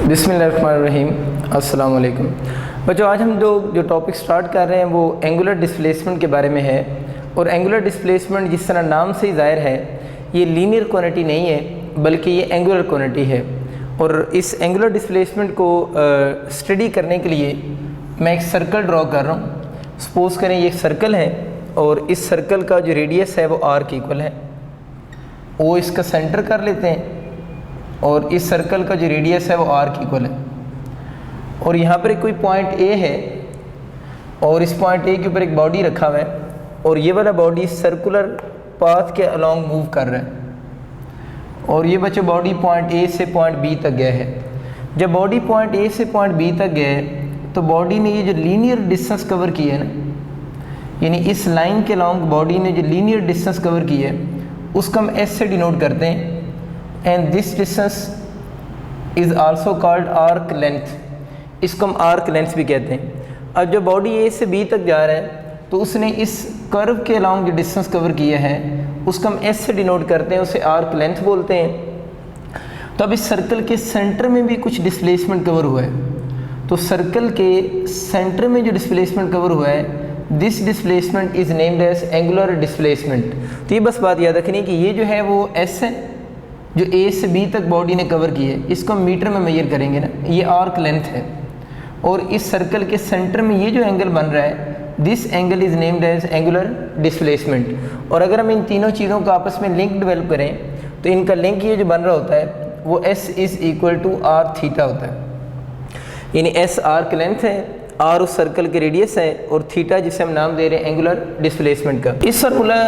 बिस्मिल्लाहिर्रहमानिर्रहीम, अस्सलाम वालेकुम। बच्चों, आज हम जो टॉपिक स्टार्ट कर रहे हैं वो एंगुलर डिस्प्लेसमेंट के बारे में है। और एंगुलर डिस्प्लेसमेंट जिस तरह नाम से ही ज़ाहिर है, ये लीनियर क्वांटिटी नहीं है बल्कि ये एंगुलर क्वांटिटी है। और इस एंगुलर डिस्प्लेसमेंट को स्टडी करने के लिए मैं एक सर्कल ड्रॉ कर रहा हूँ। सपोज़ करें ये एक सर्कल है और इस सर्कल का जो रेडियस है वो आर के इक्वल है। वो इसका सेंटर कर लेते हैं और इस सर्कल का जो रेडियस है वो आर के इक्वल है। और यहाँ पर कोई पॉइंट ए है और इस पॉइंट ए के ऊपर एक बॉडी रखा हुआ है और ये वाला बॉडी सर्कुलर पाथ के अलोंग मूव कर रहा है। और ये बच्चों बॉडी पॉइंट ए से पॉइंट बी तक गया है। जब बॉडी पॉइंट ए से पॉइंट बी तक गया है तो बॉडी ने ये जो लीनियर डिस्टेंस कवर किया है ना, यानी इस लाइन के अलोंग बॉडी ने जो लीनियर डिस्टेंस कवर किया है उसको हम एस से डिनोट करते हैं। And this distance is also called arc length. इसको हम आर्क लेंथ भी कहते हैं। अब जब बॉडी ए से बी तक जा रहा है तो उसने इस कर्व के अलाउंग जो डिस्टेंस कवर किया है उसको हम एस से डिनोट करते हैं, उसे आर्क लेंथ बोलते हैं। तो अब इस सर्कल के सेंटर में भी कुछ डिस्प्लेसमेंट कवर हुआ है। तो सर्कल के सेंटर में जो डिस्प्लेसमेंट कवर हुआ है, this displacement is named as angular displacement. तो ये बस बात याद रखनी कि ये जो है वो एस है, जो ए से बी तक बॉडी ने कवर की है, इसको हम मीटर में मेजर करेंगे ना, ये आर्क लेंथ है। और इस सर्कल के सेंटर में ये जो एंगल बन रहा है, this angle is named as angular displacement. और अगर हम इन तीनों चीज़ों का आपस में लिंक डेवलप करें तो इनका लिंक ये जो बन रहा होता है वो s is equal to r theta होता है। यानी एस आर्क लेंथ है, आर उस सर्कल के रेडियस है और थीटा जिसे हम नाम दे रहे हैं एंगुलर डिस्प्लेसमेंट का। इस फार्मूला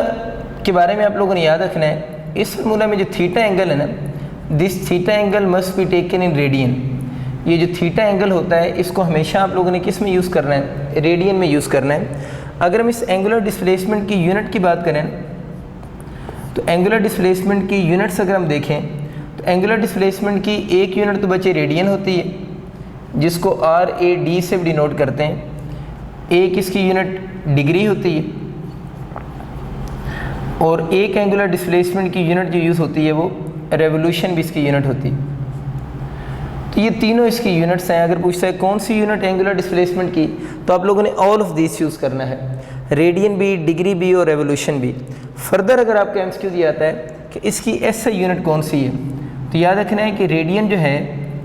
के बारे में आप लोगों ने याद रखना है। इस फार्मूला में जो थीटा एंगल है ना, this theta angle must be taken in radian. ये जो थीटा एंगल होता है इसको हमेशा आप लोगों ने किस में यूज़ करना है, रेडियन में यूज़ करना है। अगर हम इस एंगुलर डिस्प्लेसमेंट की यूनिट की बात करें तो एंगुलर डिस्प्लेसमेंट की यूनिट्स अगर हम देखें तो एंगुलर डिस्प्लेसमेंट की एक यूनिट तो बच्चे रेडियन होती है, जिसको आर ए डी से डिनोट करते हैं। एक इसकी यूनिट डिग्री होती है और एक एंगुलर डिस्प्लेसमेंट की यूनिट जो यूज़ होती है वो रेवोल्यूशन भी इसकी यूनिट होती है। तो ये तीनों इसकी यूनिट्स हैं। अगर पूछता है कौन सी यूनिट एंगुलर डिस्प्लेसमेंट की, तो आप लोगों ने ऑल ऑफ दिस यूज़ करना है, रेडियन भी, डिग्री भी और रेवोल्यूशन भी। फर्दर अगर आपका एमसीक्यू ये आता है कि इसकी एसआई यूनिट कौन सी है, तो याद रखना है कि रेडियन जो है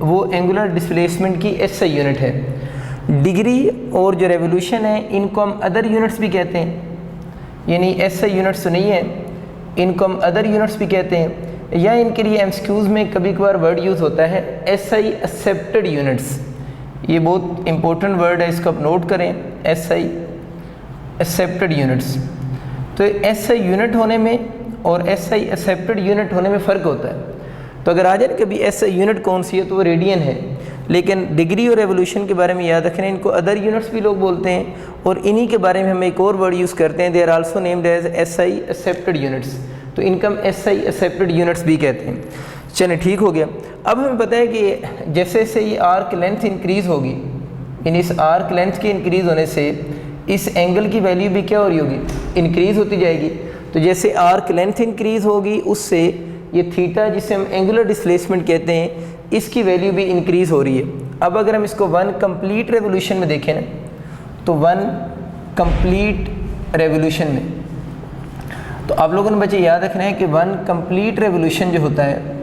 वो एंगुलर डिस्प्लेसमेंट की एसआई यूनिट है। डिग्री और जो रेवोल्यूशन है इनको हम अदर यूनिट्स भी कहते हैं, यानी एसआई यूनिट्स तो नहीं है, इनको हम अदर यूनिट्स भी कहते हैं। या इनके लिए एमसीक्यूज़ में कभी कभार वर्ड यूज़ होता है एसआई एक्सेप्टेड यूनिट्स। ये बहुत इंपॉर्टेंट वर्ड है, इसको आप नोट करें, एसआई एक्सेप्टेड यूनिट्स। तो एसआई यूनिट होने में और एसआई एक्सेप्टेड यूनिट होने में फ़र्क होता है। तो अगर आ जाए कभी एसआई यूनिट कौन सी है तो वो रेडियन है, लेकिन डिग्री और रेवोल्यूशन के बारे में याद रखना है, इनको अदर यूनिट्स भी लोग बोलते हैं। और इन्हीं के बारे में हम एक और वर्ड यूज़ करते हैं, they are also named as SI accepted units. तो इनका हम एसआई एक्सेप्टेड यूनिट्स भी कहते हैं। चलिए ठीक हो गया। अब हमें पता है कि जैसे जैसे ये आर्क लेंथ इंक्रीज़ होगी, इन इस आर्क लेंथ के इंक्रीज़ होने से इस एंगल की वैल्यू भी क्या हो रही होगी, इंक्रीज़ होती जाएगी। तो जैसे आर्क लेंथ इंक्रीज़ होगी उससे ये थीटा जिसे हम एंगुलर डिस्प्लेसमेंट कहते हैं इसकी वैल्यू भी इंक्रीज़ हो रही है। अब अगर हम इसको वन कंप्लीट रेवोल्यूशन में देखें ना, तो वन कंप्लीट रेवोल्यूशन में, तो आप लोगों ने बच्चे याद रखना है कि वन कंप्लीट रेवोल्यूशन जो होता है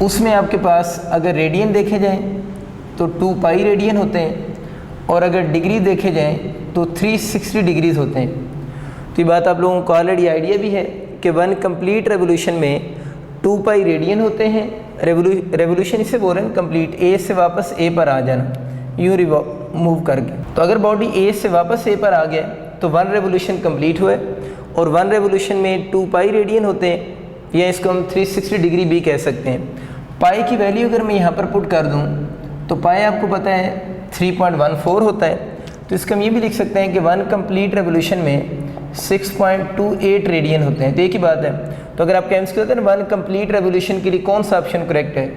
उसमें आपके पास अगर रेडियन देखे जाएं तो 2 पाई रेडियन होते हैं और अगर डिग्री देखे जाएं तो 360 डिग्रीज होते हैं। तो ये बात आप लोगों को ऑलरेडी आइडिया भी है कि वन कंप्लीट रेवोल्यूशन में 2 पाई रेडियन होते हैं। रेवोल्यूशन इसे बोल रहे हैं कंप्लीट, ए से वापस ए पर आ जाना यूँ मूव करके। तो अगर बॉडी ए से वापस ए पर आ गया तो वन रेवोल्यूशन कंप्लीट हुआ और वन रेवोल्यूशन में 2 पाई रेडियन होते हैं, या इसको हम 360 डिग्री भी कह सकते हैं। पाई की वैल्यू अगर मैं यहाँ पर पुट कर दूँ तो पाई आपको पता है 3.14 होता है। तो इसका हम ये भी लिख सकते हैं कि वन कंप्लीट रेवोल्यूशन में 6.28 रेडियन होते हैं। तो एक ही बात है। तो अगर आपका एमसीक्यू होता है ना वन कंप्लीट रेवोल्यूशन के लिए कौन सा ऑप्शन करेक्ट है,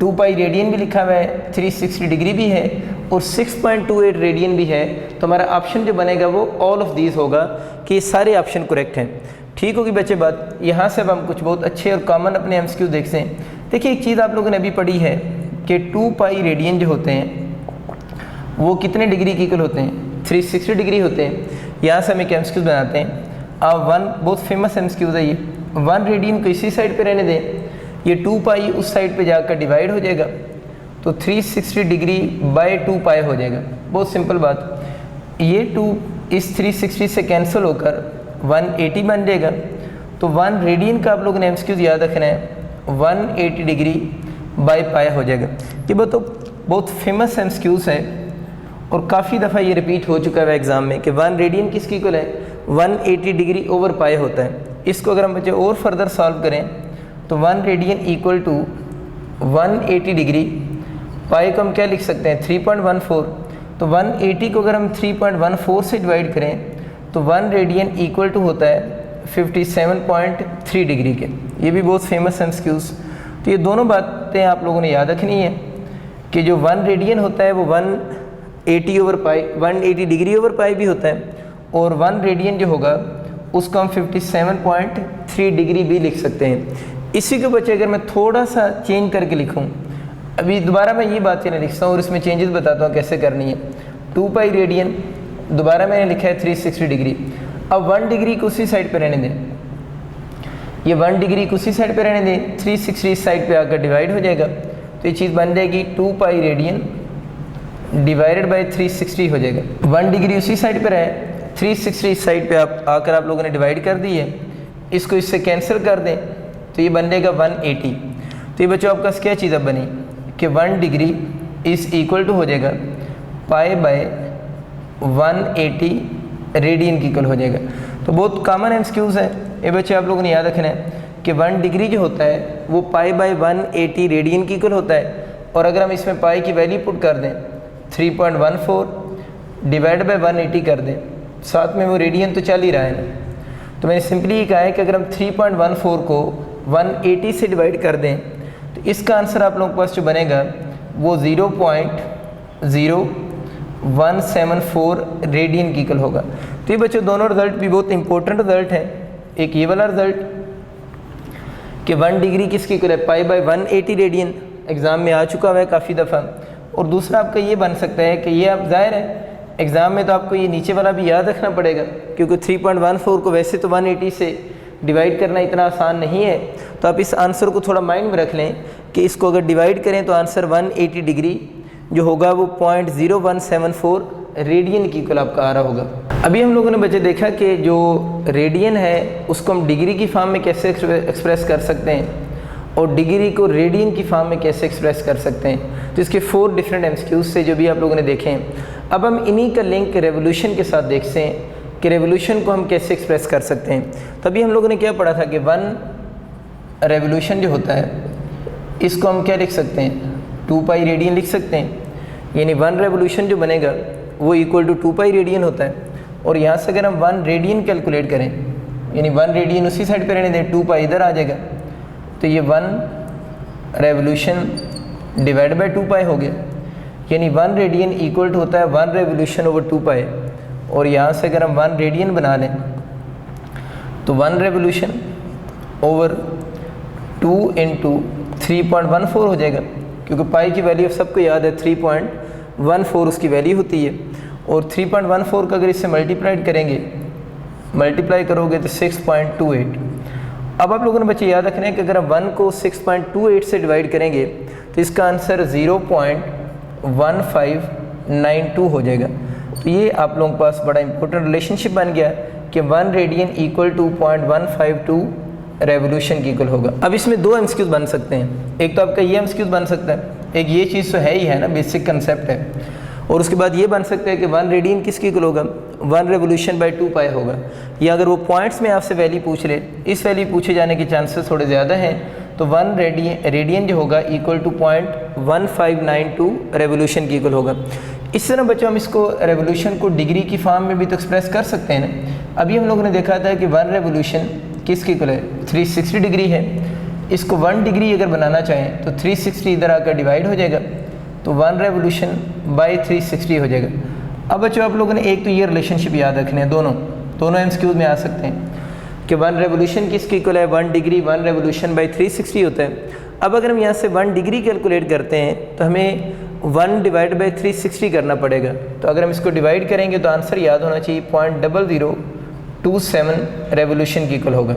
2 पाई रेडियन भी लिखा हुआ है, 360 डिग्री भी है और 6.28 रेडियन भी है। तो हमारा ऑप्शन जो बनेगा वो ऑल ऑफ दीज होगा कि सारे ऑप्शन करेक्ट हैं। ठीक होगी बच्चे बात। यहाँ से अब हम कुछ बहुत अच्छे और कॉमन अपने MCQ देखते हैं। देखिए एक चीज़ आप लोगों ने अभी पढ़ी है कि 2 पाई रेडियन जो होते हैं वो कितने डिग्री के इक्वल होते हैं, 360 डिग्री होते हैं। यहाँ से हम एक MCQ बनाते हैं। अब 1 बहुत फेमस MCQ है ये, 1 रेडियन को इसी साइड पे रहने दें, ये 2 पाई उस साइड पे जाकर डिवाइड हो जाएगा तो 360 डिग्री बाय 2 पाई हो जाएगा। बहुत सिंपल बात, ये 2 इस 360 से कैंसिल होकर 180 बन जाएगा। तो 1 रेडियन का आप लोगों ने MCQ याद रखना है, 180 डिग्री बाय पाई हो जाएगा। ये बहुत फेमस MCQs है और काफ़ी दफ़ा ये रिपीट हो चुका है एग्ज़ाम में कि 1 रेडियन किसकी इक्वल है, 180 डिग्री ओवर पाई होता है। इसको अगर हम बच्चे और फर्दर सॉल्व करें तो 1 रेडियन इक्वल टू 180 डिग्री, पाई को हम क्या लिख सकते हैं 3.14। तो 180 को अगर हम 3.14 से डिवाइड करें तो 1 रेडियन इक्वल टू होता है 57.3 डिग्री के। ये भी बहुत फेमस MCQs। तो ये दोनों बातें आप लोगों ने याद रखनी है कि जो 1 रेडियन होता है वो 180 ओवर पाई, 180 डिग्री ओवर पाई भी होता है और 1 रेडियन जो होगा उसको हम 57.3 डिग्री भी लिख सकते हैं। इसी के बच्चे अगर मैं थोड़ा सा चेंज करके लिखूं, अभी दोबारा मैं ये बातें नहीं लिखता हूँ और इसमें चेंजेस बताता हूँ कैसे करनी है। 2 पाई रेडियन दोबारा मैंने लिखा है 360 डिग्री। अब 1 डिग्री को उसी साइड पे रहने दें, ये 1 डिग्री को उसी साइड पे रहने दें, 360 साइड पे आकर डिवाइड हो जाएगा तो ये चीज़ बन जाएगी 2 पाई रेडियन डिवाइडेड बाई 360 हो जाएगा। 1 डिग्री उसी साइड पे रहे, 360 साइड पे आकर आप लोगों ने डिवाइड कर दी है, इसको इससे कैंसिल कर दें तो ये बन जाएगा 180। तो ये बच्चों आपका क्या चीज़ अब बनी कि 1 डिग्री इस इक्वल टू हो जाएगा पाई बाय 180 रेडियन की इक्वल हो जाएगा। तो बहुत कॉमन MCQs है ये बच्चे आप लोगों ने याद रखना है कि 1 डिग्री जो होता है वो पाई बाय 180 रेडियन की इक्वल होता है। और अगर हम इसमें पाई की वैल्यू पुट कर दें 3.14 डिवाइड बाय 180 कर दें, साथ में वो रेडियन तो चल ही रहा है ना। तो मैंने सिंपली ये कहा है कि अगर हम 3.14 को 180 से डिवाइड कर दें तो इसका आंसर आप लोगों के पास जो बनेगा वो 0.0174 रेडियन की इक्वल होगा। तो ये बच्चों दोनों रिजल्ट भी बहुत इंपॉर्टेंट रिजल्ट हैं। एक ये वाला रिजल्ट कि 1 डिग्री किसकी इक्वल है, पाई बाय 180 रेडियन, एग्ज़ाम में आ चुका हुआ है काफ़ी दफ़ा। और दूसरा आपका ये बन सकता है कि ये आप ज़ाहिर है एग्ज़ाम में तो आपको ये नीचे वाला भी याद रखना पड़ेगा क्योंकि 3.14 को वैसे तो 180 से डिवाइड करना इतना आसान नहीं है। तो आप इस आंसर को थोड़ा माइंड में रख लें कि इसको अगर डिवाइड करें तो आंसर 180 डिग्री जो होगा वो 0.0174 रेडियन की इक्वल आपका आ रहा होगा। अभी हम लोगों ने बच्चे देखा कि जो रेडियन है उसको हम डिग्री की फॉर्म में कैसे एक्सप्रेस कर सकते हैं और डिग्री को रेडियन की फॉर्म में कैसे एक्सप्रेस कर सकते हैं। तो इसके 4 डिफरेंट MCQs से जो भी आप लोगों ने देखे हैं। अब हम इन्हीं का लिंक रेवोल्यूशन के साथ देखते हैं कि रेवोल्यूशन को हम कैसे एक्सप्रेस कर सकते हैं। तभी हम लोगों ने क्या पढ़ा था कि 1 रेवोल्यूशन जो होता है इसको हम क्या लिख सकते हैं 2 पाई रेडियन लिख सकते हैं। यानी 1 रेवोल्यूशन जो बनेगा वो इक्वल टू 2 पाई रेडियन होता है। और यहाँ से अगर हम 1 रेडियन कैलकुलेट करें यानी 1 रेडियन उसी साइड पे रहने दें, 2 पाई इधर आ जाएगा तो ये 1 रेवोल्यूशन डिवाइड बाय 2 पाई हो गया। यानी 1 रेडियन इक्वल टू होता है 1 रेवोल्यूशन ओवर 2 पाई। और यहाँ से अगर हम 1 रेडियन बना लें तो 1 रेवोल्यूशन ओवर 2 इंटू 3.14 हो जाएगा क्योंकि पाई की वैल्यू सबको याद है 3.14 उसकी वैल्यू होती है। और 3.14 का अगर इससे मल्टीप्लाई करोगे तो 6.28। अब आप लोगों ने बच्चे याद रखना है कि अगर हम 1 को 6.28 से डिवाइड करेंगे तो इसका आंसर 0.1592 हो जाएगा। तो ये आप लोगों के पास बड़ा इंपॉर्टेंट रिलेशनशिप बन गया कि 1 रेडियन इक्वल टू 0.152 रेवोल्यूशन की इक्वल होगा। अब इसमें 2 MCQs बन सकते हैं। एक तो आपका ये MCQ बन सकता है, एक ये चीज़ तो है ही है ना, बेसिक कंसेप्ट है। और उसके बाद ये बन सकता है कि 1 रेडियन किसकी इक्वल होगा 1 रेवोल्यूशन बाय 2 पाई होगा। या अगर वो पॉइंट्स में आपसे वैल्यू पूछ ले, इस वैल्यू पूछे जाने के चांसेस थोड़े ज़्यादा हैं तो 1 रेडियन जो होगा इक्वल टू 0.1592 रेवोल्यूशन की इक्वल होगा। इस तरह बच्चों हम इसको रेवोल्यूशन को डिग्री की फॉर्म में भी तो एक्सप्रेस कर सकते हैं ना। अभी हम लोगों ने देखा था कि 1 रेवोल्यूशन किसकी इक्वल है 360 डिग्री है। इसको 1 डिग्री अगर बनाना चाहें तो 360 इधर आकर डिवाइड हो जाएगा, तो 1 रेवोल्यूशन बाई 360 हो जाएगा। अब बच्चों आप लोगों ने एक तो ये रिलेशनशिप याद रखने हैं, दोनों एमसीक्यूज में आ सकते हैं कि 1 रेवोल्यूशन किसके इक्वल है, 1 डिग्री 1 रेवोल्यूशन बाई 360 होता है। अब अगर हम यहाँ से 1 डिग्री कैलकुलेट करते हैं तो हमें 1 डिवाइड बाई 360 करना पड़ेगा। तो अगर हम इसको डिवाइड करेंगे तो आंसर याद होना चाहिए 0.0027 रेवोल्यूशन की इक्वल होगा।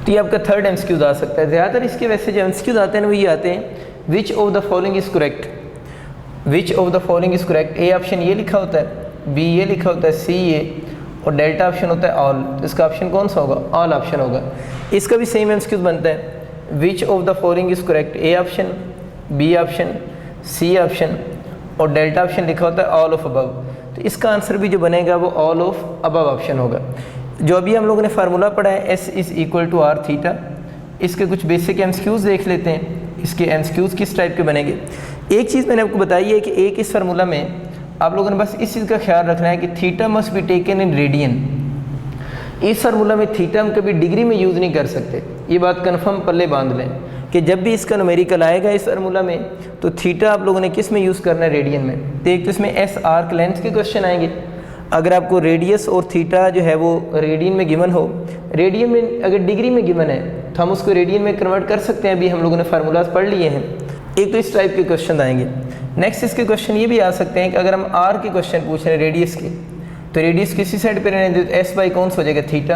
तो ये आपका थर्ड एमसीक्यूज आ सकता है। ज़्यादातर इसके वैसे जो एमसीक्यूज आते हैं वो ये आते हैं, विच of the following is correct, which of the following is correct. A option ये लिखा होता है, बी ये लिखा होता है, सी ये, और डेल्टा ऑप्शन होता है ऑल। तो इसका ऑप्शन कौन सा होगा, ऑल ऑप्शन होगा। इसका भी सेम एमसीक्यूज बनता है, which of the following is correct, A option, B option, C option, और डेल्टा ऑप्शन लिखा होता है ऑल ऑफ अबव। तो इसका आंसर भी जो बनेगा वो ऑल ऑफ अबव ऑप्शन होगा। जो अभी हम लोगों ने फार्मूला पढ़ा है s is equal to r theta, इसके कुछ बेसिक एमसीक्यूज देख लेते हैं, इसके एमसीक्यूज किस टाइप के बनेंगे। एक चीज़ मैंने आपको बताई है कि एक इस फार्मूला में आप लोगों ने बस इस चीज़ का ख्याल रखना है कि theta must be taken in radian. इस फार्मूला में थीटा हम कभी डिग्री में यूज़ नहीं कर सकते, ये बात कन्फर्म पल्ले बांध लें कि जब भी इसका न्यूमेरिकल आएगा इस फार्मूला में तो थीटा आप लोगों ने किस में यूज़ करना है, रेडियन में। तो एक तो इसमें एस आर्क लेंथ के क्वेश्चन आएंगे, अगर आपको रेडियस और थीटा जो है वो रेडियन में गिवन हो, रेडियन में अगर डिग्री में गिवन है तो हम उसको रेडियन में कन्वर्ट कर सकते हैं, अभी हम लोगों ने फार्मूलाज पढ़ लिए हैं। एक तो इस टाइप के क्वेश्चन आएंगे। नेक्स्ट इसके क्वेश्चन ये भी आ सकते हैं कि अगर हम आर के क्वेश्चन पूछ रहे हैं रेडियस के, तो रेडियस किसी साइड पर रहने दे तो एस बाई कौन सा हो जाएगा, थीटा।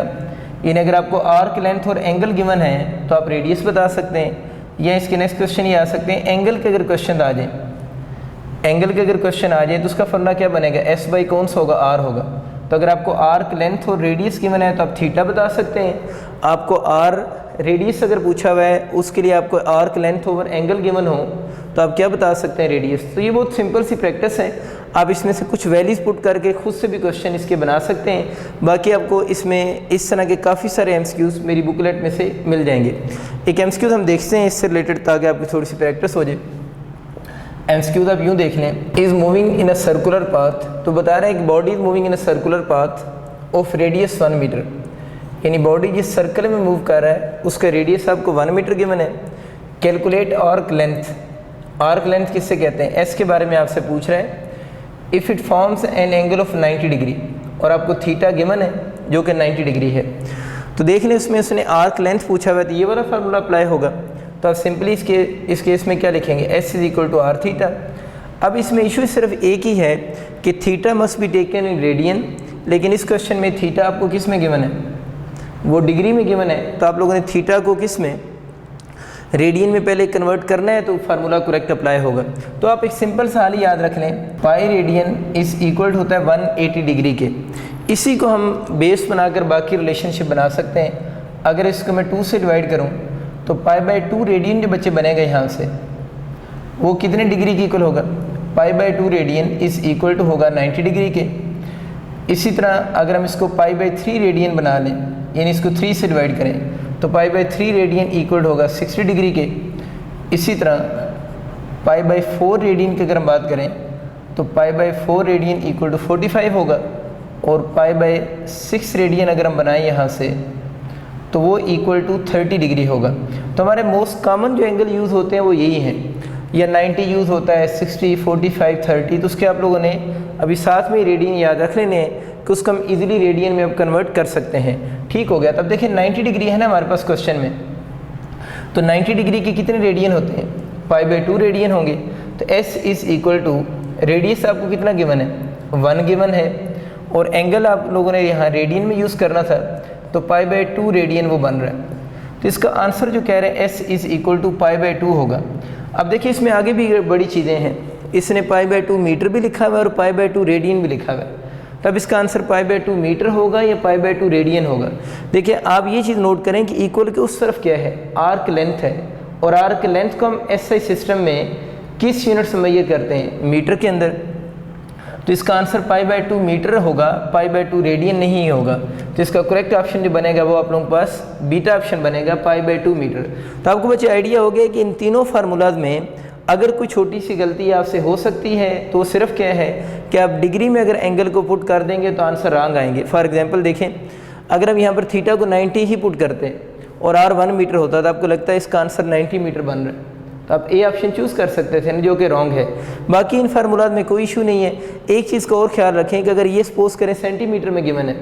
यानी अगर आपको आर्क लेंथ और एंगल गिवन है तो आप रेडियस बता सकते हैं। या इसके नेक्स्ट क्वेश्चन ये आ सकते हैं, एंगल के अगर क्वेश्चन आ जाए, एंगल के अगर क्वेश्चन आ जाए तो उसका फॉर्मूला क्या बनेगा, एस बाई कौन सा होगा, आर होगा। तो अगर आपको आर्क लेंथ और रेडियस गिवन है तो आप थीटा बता सकते हैं। आपको आर रेडियस अगर पूछा हुआ है उसके लिए आपको arc length over angle given हो तो आप क्या बता सकते हैं, रेडियस। तो ये बहुत सिंपल सी प्रैक्टिस है, आप इसमें से कुछ वैल्यूज़ पुट करके खुद से भी क्वेश्चन इसके बना सकते हैं। बाकी आपको इसमें इस तरह के काफ़ी सारे एमसीक्यूज़ मेरी बुकलेट में से मिल जाएंगे। एक एमसीक्यूज़ हम देखते हैं इससे रिलेटेड ताकि आपकी थोड़ी सी प्रैक्टिस हो जाए। एमसीक्यूज़ आप यूँ देख लें, is moving in a circular path, तो बता रहे हैं कि body is moving in a circular path of radius 1 metre, यानी बॉडी जिस सर्कल में मूव कर रहा है उसका रेडियस आपको 1 मीटर गिवन है। Calculate arc length, arc length किससे कहते हैं, एस के बारे में आपसे पूछ रहा है। If it forms an angle of 90 degree, और आपको थीटा गिवन है जो कि 90 डिग्री है। तो देख लें उसमें उसने आर्क लेंथ पूछा हुआ है, तो ये वाला फार्मूला अप्लाई होगा। तो आप सिंपली इस केस में क्या लिखेंगे, s is equal to r theta. अब इसमें इशू सिर्फ एक ही है कि theta must be taken in radian, लेकिन इस क्वेश्चन में थीटा आपको किस में गिवन है, वो डिग्री में गिवन है। तो आप लोगों ने थीटा को किस में, रेडियन में पहले कन्वर्ट करना है, तो फार्मूला करेक्ट अप्लाई होगा। तो आप एक सिंपल सा हाल ही याद रख लें, पाई रेडियन इज इक्वल होता है 180 डिग्री के। इसी को हम बेस बनाकर बाकी रिलेशनशिप बना सकते हैं। अगर इसको मैं 2 से डिवाइड करूं तो पाई बाई 2 रेडियन जो बच्चे बनेगा यहाँ से वो कितने डिग्री की इक्वल होगा, pi by 2 radian is equal to होगा 90 डिग्री के। इसी तरह अगर हम इसको पाई बाई 3 रेडियन बना लें, यानी इसको 3 से डिवाइड करें तो पाई बाई 3 रेडियन इक्वल होगा 60 डिग्री के। इसी तरह पाई बाई 4 रेडियन की अगर हम बात करें तो pi by 4 radian equal to 45 होगा, और पाई बाई 6 रेडियन अगर हम बनाएं यहाँ से तो वो इक्वल टू 30 डिग्री होगा। तो हमारे मोस्ट कॉमन जो एंगल यूज़ होते हैं वो यही हैं, या 90 यूज़ होता है, 60, 45, 30। तो उसके आप लोगों ने अभी साथ में रेडियन याद रख लेने हैं कि उसको हम इजीली रेडियन में अब कन्वर्ट कर सकते हैं। ठीक हो गया। तब देखिए 90 डिग्री है ना हमारे पास क्वेश्चन में, तो 90 डिग्री के कितने रेडियन होते हैं, पाई बाई 2 रेडियन होंगे। तो s is equal to, radius आपको कितना गिवन है, 1 गिवन है, और एंगल आप लोगों ने यहाँ रेडियन में यूज़ करना था, तो पाई बाई 2 रेडियन वो बन रहा है। तो इसका आंसर जो कह रहे हैं s is equal to pi by 2 होगा। अब देखिए इसमें आगे भी बड़ी चीज़ें हैं, इसने पाई बाई 2 मीटर भी लिखा हुआ है और पाई बाई 2 रेडियन भी लिखा हुआ है। तब इसका आंसर पाई बाई 2 मीटर होगा या पाई बाई 2 रेडियन होगा। देखिए आप ये चीज़ नोट करें कि इक्वल के उस तरफ क्या है, आर्क लेंथ है, और आर्क लेंथ को हम एसआई सिस्टम में किस यूनिट से मेजर करते हैं, मीटर के अंदर। तो इसका आंसर पाई बाई 2 मीटर होगा, पाई बाई 2 रेडियन नहीं होगा। तो इसका करेक्ट ऑप्शन जो बनेगा वो आप लोगों के पास बीटा ऑप्शन बनेगा, पाई बाई 2 मीटर। तो आपको बच्चे आइडिया हो गया कि इन तीनों फार्मूलाज में अगर कोई छोटी सी गलती आपसे हो सकती है तो सिर्फ क्या है कि आप डिग्री में अगर एंगल को पुट कर देंगे तो आंसर रॉन्ग आएंगे। फॉर एग्जांपल देखें, अगर हम यहाँ पर थीटा को 90 ही पुट करते हैं और r 1 मीटर होता तो आपको लगता है इसका आंसर 90 मीटर बन रहा है, तो आप ए ऑप्शन चूज़ कर सकते थे, जो कि रॉन्ग है। बाकी इन फार्मूलाज में कोई इशू नहीं है। एक चीज़ का और ख्याल रखें कि अगर ये सपोज करें सेंटीमीटर में गिवन है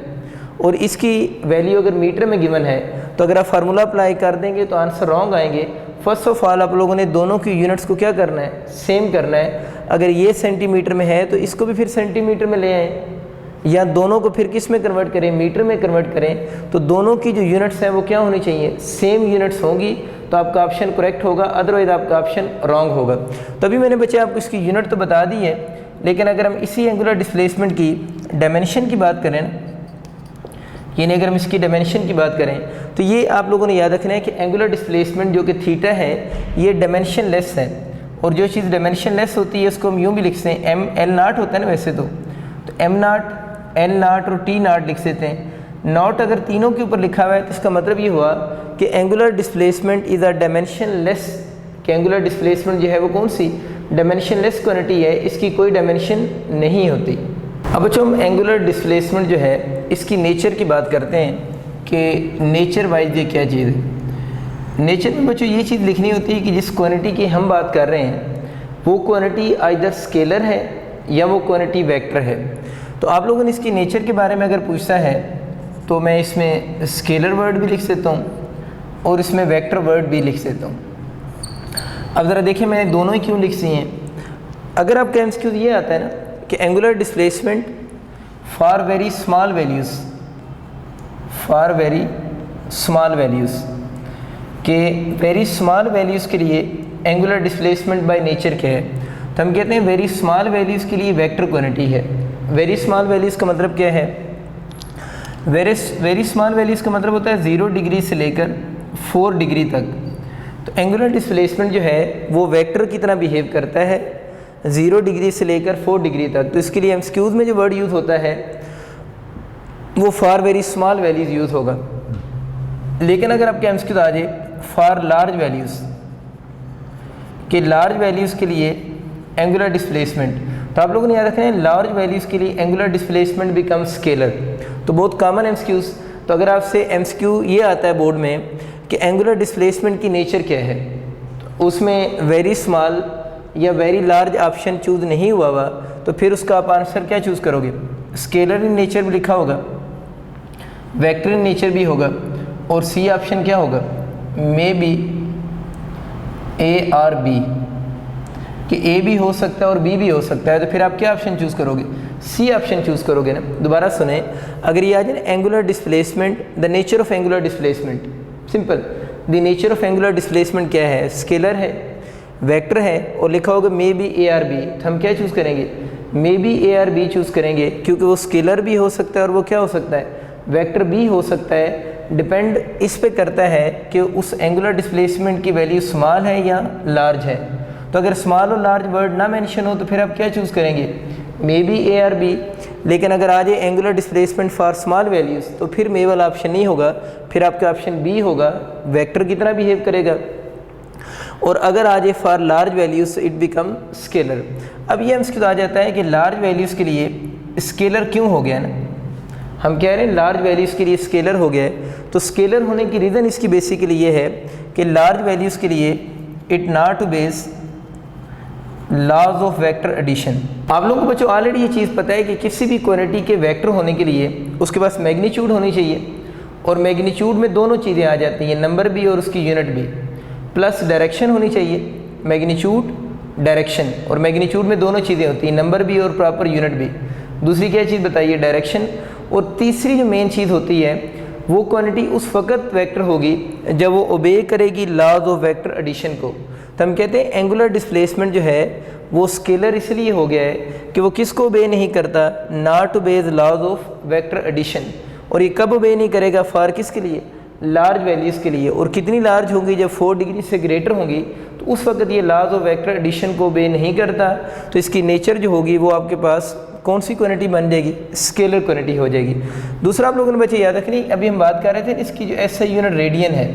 और इसकी वैल्यू अगर मीटर में गिवन है, तो अगर आप फार्मूला अप्लाई कर देंगे तो आंसर रॉन्ग आएंगे। फर्स्ट ऑफ ऑल आप लोगों ने दोनों की यूनिट्स को क्या करना है, सेम करना है। अगर ये सेंटीमीटर में है तो इसको भी फिर सेंटीमीटर में ले आएँ, या दोनों को फिर किस में कन्वर्ट करें, मीटर में कन्वर्ट करें। तो दोनों की जो यूनिट्स हैं वो क्या होनी चाहिए, सेम यूनिट्स होंगी, तो आपका ऑप्शन करेक्ट होगा, अदरवाइज आपका ऑप्शन रॉन्ग होगा। तभी मैंने बच्चे आपको इसकी यूनिट तो बता दी है, लेकिन अगर हम इसी एंगुलर डिस्प्लेसमेंट की डायमेंशन की बात करें, यानी अगर हम इसकी डायमेंशन की बात करें, तो ये आप लोगों ने याद रखना है कि एंगुलर डिस्प्लेसमेंट जो कि थीटा है ये डायमेंशन लेस है, और जो चीज़ डायमेंशन लेस होती है उसको हम यूँ भी लिखते हैं, एम एल नाट होता है ना वैसे तो एम नाट, एल नाट और टी नाट लिख देते हैं। नॉट अगर तीनों के ऊपर लिखा हुआ है तो इसका मतलब ये हुआ कि angular displacement is a dimension less, कि एंगुलर डिस्प्लेसमेंट जो है वो कौन सी डायमेंशन लेस क्वांटिटी है, इसकी कोई डायमेंशन नहीं होती। अब बच्चों हम एंगुलर डिस्प्लेसमेंट जो है इसकी नेचर की बात करते हैं कि नेचर वाइज ये क्या चीज़ है। नेचर में बच्चों ये चीज़ लिखनी होती है कि जिस क्वांटिटी की हम बात कर रहे हैं वो क्वांटिटी आइदर स्केलर है या वो क्वांटिटी वेक्टर है। तो आप लोगों ने इसकी नेचर के बारे में अगर पूछता है तो मैं इसमें स्केलर वर्ड भी लिख देता हूँ और इसमें वेक्टर वर्ड भी लिख देता हूँ। अब ज़रा देखिए मैंने दोनों ही क्यों लिख दी हैं। अगर आपका एमसीक्यू ये आता है ना कि angular displacement for very small values, for very small values, के वेरी स्मॉल वैल्यूज़ के लिए एंगुलर डिस्प्लेसमेंट बाय नेचर क्या है, तो हम कहते हैं वेरी स्मॉल वैल्यूज़ के लिए वेक्टर क्वांटिटी है। वेरी स्मॉल वैल्यूज़ का मतलब क्या है, वेरी स्मॉल वैल्यूज़ का मतलब होता है 0 डिग्री से लेकर 4 डिग्री तक। तो एंगुलर डिस्प्लेसमेंट जो है वो वेक्टर की तरह बिहेव करता है 0 डिग्री से लेकर 4 डिग्री तक। तो इसके लिए एमसीक्यूज़ में जो वर्ड यूज़ होता है वो for very small values use होगा। लेकिन अगर आपके एमसीक्यू आ जाए फॉर लार्ज वैल्यूज़, कि लार्ज वैल्यूज़ के लिए एंगुलर डिस्प्लेसमेंट, तो आप लोगों ने याद रखना है लार्ज वैल्यूज़ के लिए एंगुलर डिस्प्लेसमेंट बिकम स्केलर। तो बहुत कॉमन एमसीक्यूज़, तो अगर आपसे एमसीक्यू ये आता है बोर्ड में कि एंगुलर डिस्प्लेसमेंट की नेचर क्या है, तो उसमें वेरी स्मॉल या वेरी लार्ज ऑप्शन चूज़ नहीं हुआ हुआ, तो फिर उसका आप आंसर क्या चूज़ करोगे, स्केलर इन नेचर भी लिखा होगा, वेक्टर इन नेचर भी होगा, और सी ऑप्शन क्या होगा, मे बी ए और बी, कि ए भी हो सकता है और बी भी हो सकता है। तो फिर आप क्या ऑप्शन चूज़ करोगे, सी ऑप्शन चूज़ करोगे ना। दोबारा सुने, अगर ये आ जाए angular displacement, the nature of angular displacement, simple, the nature of angular displacement क्या है, स्केलर है, वेक्टर है, और लिखा होगा may be A or B, तो हम क्या चूज़ करेंगे, may be A or B choose करेंगे, क्योंकि वो स्केलर भी हो सकता है और वो क्या हो सकता है, वेक्टर भी हो सकता है। डिपेंड इस पे करता है कि उस एंगुलर डिस्प्लेसमेंट की वैल्यू स्मॉल है या लार्ज है। तो अगर स्मॉल और लार्ज वर्ड ना मेंशन हो तो फिर आप क्या चूज़ करेंगे, may be A or B. लेकिन अगर आ जाए angular displacement for small values, तो फिर मे वाला ऑप्शन नहीं होगा, फिर आपका ऑप्शन बी होगा, वेक्टर की तरह बिहेव करेगा। और अगर आ जाए for large values it become scalar. अब ये हमसे आ जाता है कि लार्ज वैल्यूज़ के लिए स्केलर क्यों हो गया ना, हम कह रहे हैं लार्ज वैल्यूज़ के लिए स्केलर हो गया है। तो स्केलर होने की रीज़न इसकी बेसिकली ये है कि लार्ज वैल्यूज़ के लिए it not base laws of vector addition. आप लोगों को बच्चों ऑलरेडी ये चीज़ पता है कि किसी भी क्वांटिटी के वेक्टर होने के लिए उसके पास मैग्नीट्यूड होनी चाहिए, और मैग्नीट्यूड में दोनों चीज़ें आ जाती हैं, नंबर भी और उसकी यूनिट भी, प्लस डायरेक्शन होनी चाहिए, मैग्नीट्यूड डायरेक्शन, और मैग्नीट्यूड में दोनों चीज़ें होती हैं, नंबर भी और प्रॉपर यूनिट भी। दूसरी क्या चीज़ बताइए, डायरेक्शन। और तीसरी जो मेन चीज़ होती है वो क्वांटिटी उस वक्त वेक्टर होगी जब वो ओबे करेगी लॉज ऑफ वेक्टर एडिशन को। तो हम कहते हैं एंगुलर डिस्प्लेसमेंट जो है वो स्केलर इसलिए हो गया है कि वो किसको ओबे नहीं करता, not obeys laws of vector addition. और ये कब ओबे नहीं करेगा, फॉर किसके लिए, लार्ज वैल्यूज़ के लिए। और कितनी लार्ज होंगी, जब 4 डिग्री से ग्रेटर होंगी तो उस वक्त ये लॉज ऑफ वेक्टर एडिशन को ओबे नहीं करता। तो इसकी नेचर जो होगी वो आपके पास कौन सी क्वांटिटी बन जाएगी, स्केलर क्वांटिटी हो जाएगी। दूसरा आप लोगों ने बच्चे याद रखनी, अभी हम बात कर रहे थे इसकी जो एसआई यूनिट रेडियन है।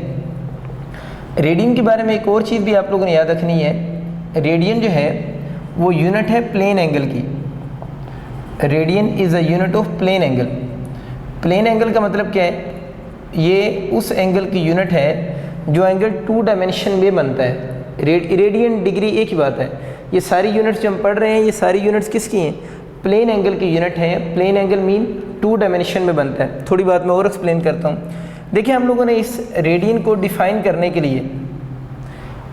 रेडियन के बारे में एक और चीज़ भी आप लोगों ने याद रखनी है, रेडियन जो है वो यूनिट है प्लेन एंगल की। Radian is a unit of plane angle. Plane angle का मतलब क्या है, ये उस एंगल की यूनिट है जो एंगल 2 डायमेंशन में बनता है। रेडियन डिग्री एक ही बात है। ये सारी यूनिट्स जो हम पढ़ रहे हैं ये सारी यूनिट्स किसकी हैं? प्लेन एंगल की यूनिट है। प्लेन एंगल मीन 2 डायमेंशन में बनता है। थोड़ी बात मैं और एक्सप्लेन करता हूँ। देखिए हम लोगों ने इस रेडियन को डिफ़ाइन करने के लिए,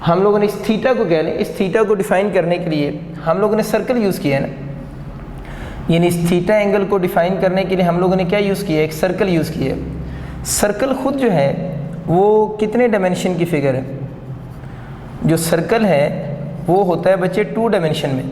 हम लोगों ने इस थीटा को कह लें, इस थीटा को डिफ़ाइन करने के लिए हम लोगों ने सर्कल यूज़ किया है ना। यानी इस थीटा एंगल को डिफ़ाइन करने के लिए हम लोगों ने क्या यूज़ किया है? एक सर्कल यूज़ किया है। सर्कल ख़ुद जो है वो कितने डायमेंशन की फिगर है? जो सर्कल है वो होता है बच्चे 2 डायमेंशन में।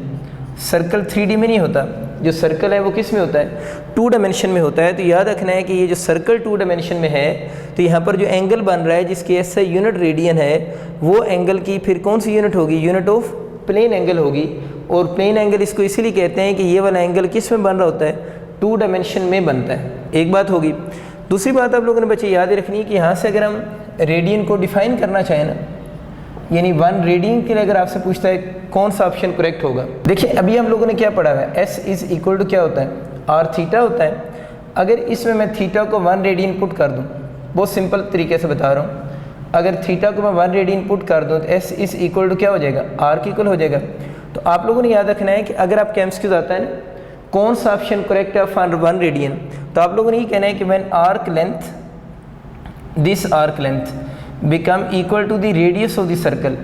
सर्कल 3D में नहीं होता। जो सर्कल है वो किस में होता है? 2 डायमेंशन में होता है। तो याद रखना है कि ये जो सर्कल 2 डायमेंशन में है, तो यहाँ पर जो एंगल बन रहा है जिसकी ऐसा यूनिट रेडियन है, वो एंगल की फिर कौन सी यूनिट होगी? यूनिट ऑफ प्लेन एंगल होगी। और प्लेन एंगल इसको इसीलिए कहते हैं कि ये वाला एंगल किस में बन रहा होता है? 2 डायमेंशन में बनता है। एक बात होगी। दूसरी बात आप लोगों ने बच्चे याद रखनी है कि यहाँ से अगर हम रेडियन को डिफ़ाइन करना चाहें ना, यानी 1 रेडियन के लिए अगर आपसे पूछता है कौन सा ऑप्शन करेक्ट होगा, देखिए अभी हम लोगों ने क्या पढ़ा है? S इज़ इक्वल टू क्या होता है? आर थीटा होता है। अगर इसमें मैं थीटा को 1 रेडियन पुट कर दूं, बहुत सिंपल तरीके से बता रहा हूं, अगर थीटा को मैं 1 रेडियन पुट कर दूं तो S इज़ इक्वल टू क्या हो जाएगा? आर के इक्वल हो जाएगा। तो आप लोगों ने याद रखना है कि अगर आप केमिस्ट्री आता है ना, कौन सा ऑप्शन करेक्ट है फॉर 1 रेडियन, तो आप लोगों ने ये कहना है कि when arc length, this arc length become equal to the radius of the circle,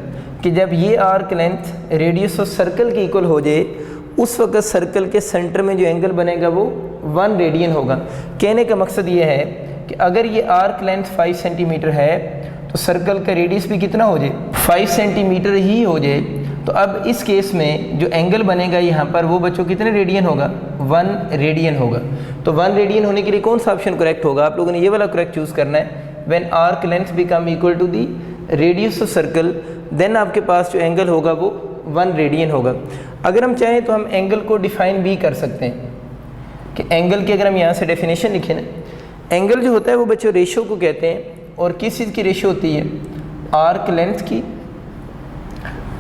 कि जब ये arc length radius of circle के इक्वल हो जाए उस वक्त सर्कल के सेंटर में जो एंगल बनेगा वो 1 रेडियन होगा। कहने का मकसद ये है कि अगर ये आर्क लेंथ 5 सेंटीमीटर है तो सर्कल का रेडियस भी कितना हो जाए? 5 सेंटीमीटर ही हो जाए। तो अब इस केस में जो एंगल बनेगा यहाँ पर वो बच्चों कितने रेडियन होगा? 1 रेडियन होगा। तो 1 रेडियन होने के लिए कौन सा ऑप्शन करेक्ट होगा? आप लोगों ने ये वाला करेक्ट चूज़ करना है। When arc length become equal to the radius of circle, then आपके पास जो एंगल होगा वो 1 रेडियन होगा। अगर हम चाहें तो हम एंगल को डिफ़ाइन भी कर सकते हैं कि एंगल की अगर हम यहाँ से डेफिनेशन लिखें ना, एंगल जो होता है वो बच्चों रेशो को कहते हैं। और किस चीज़ की रेशो होती है? आर्क लेंथ की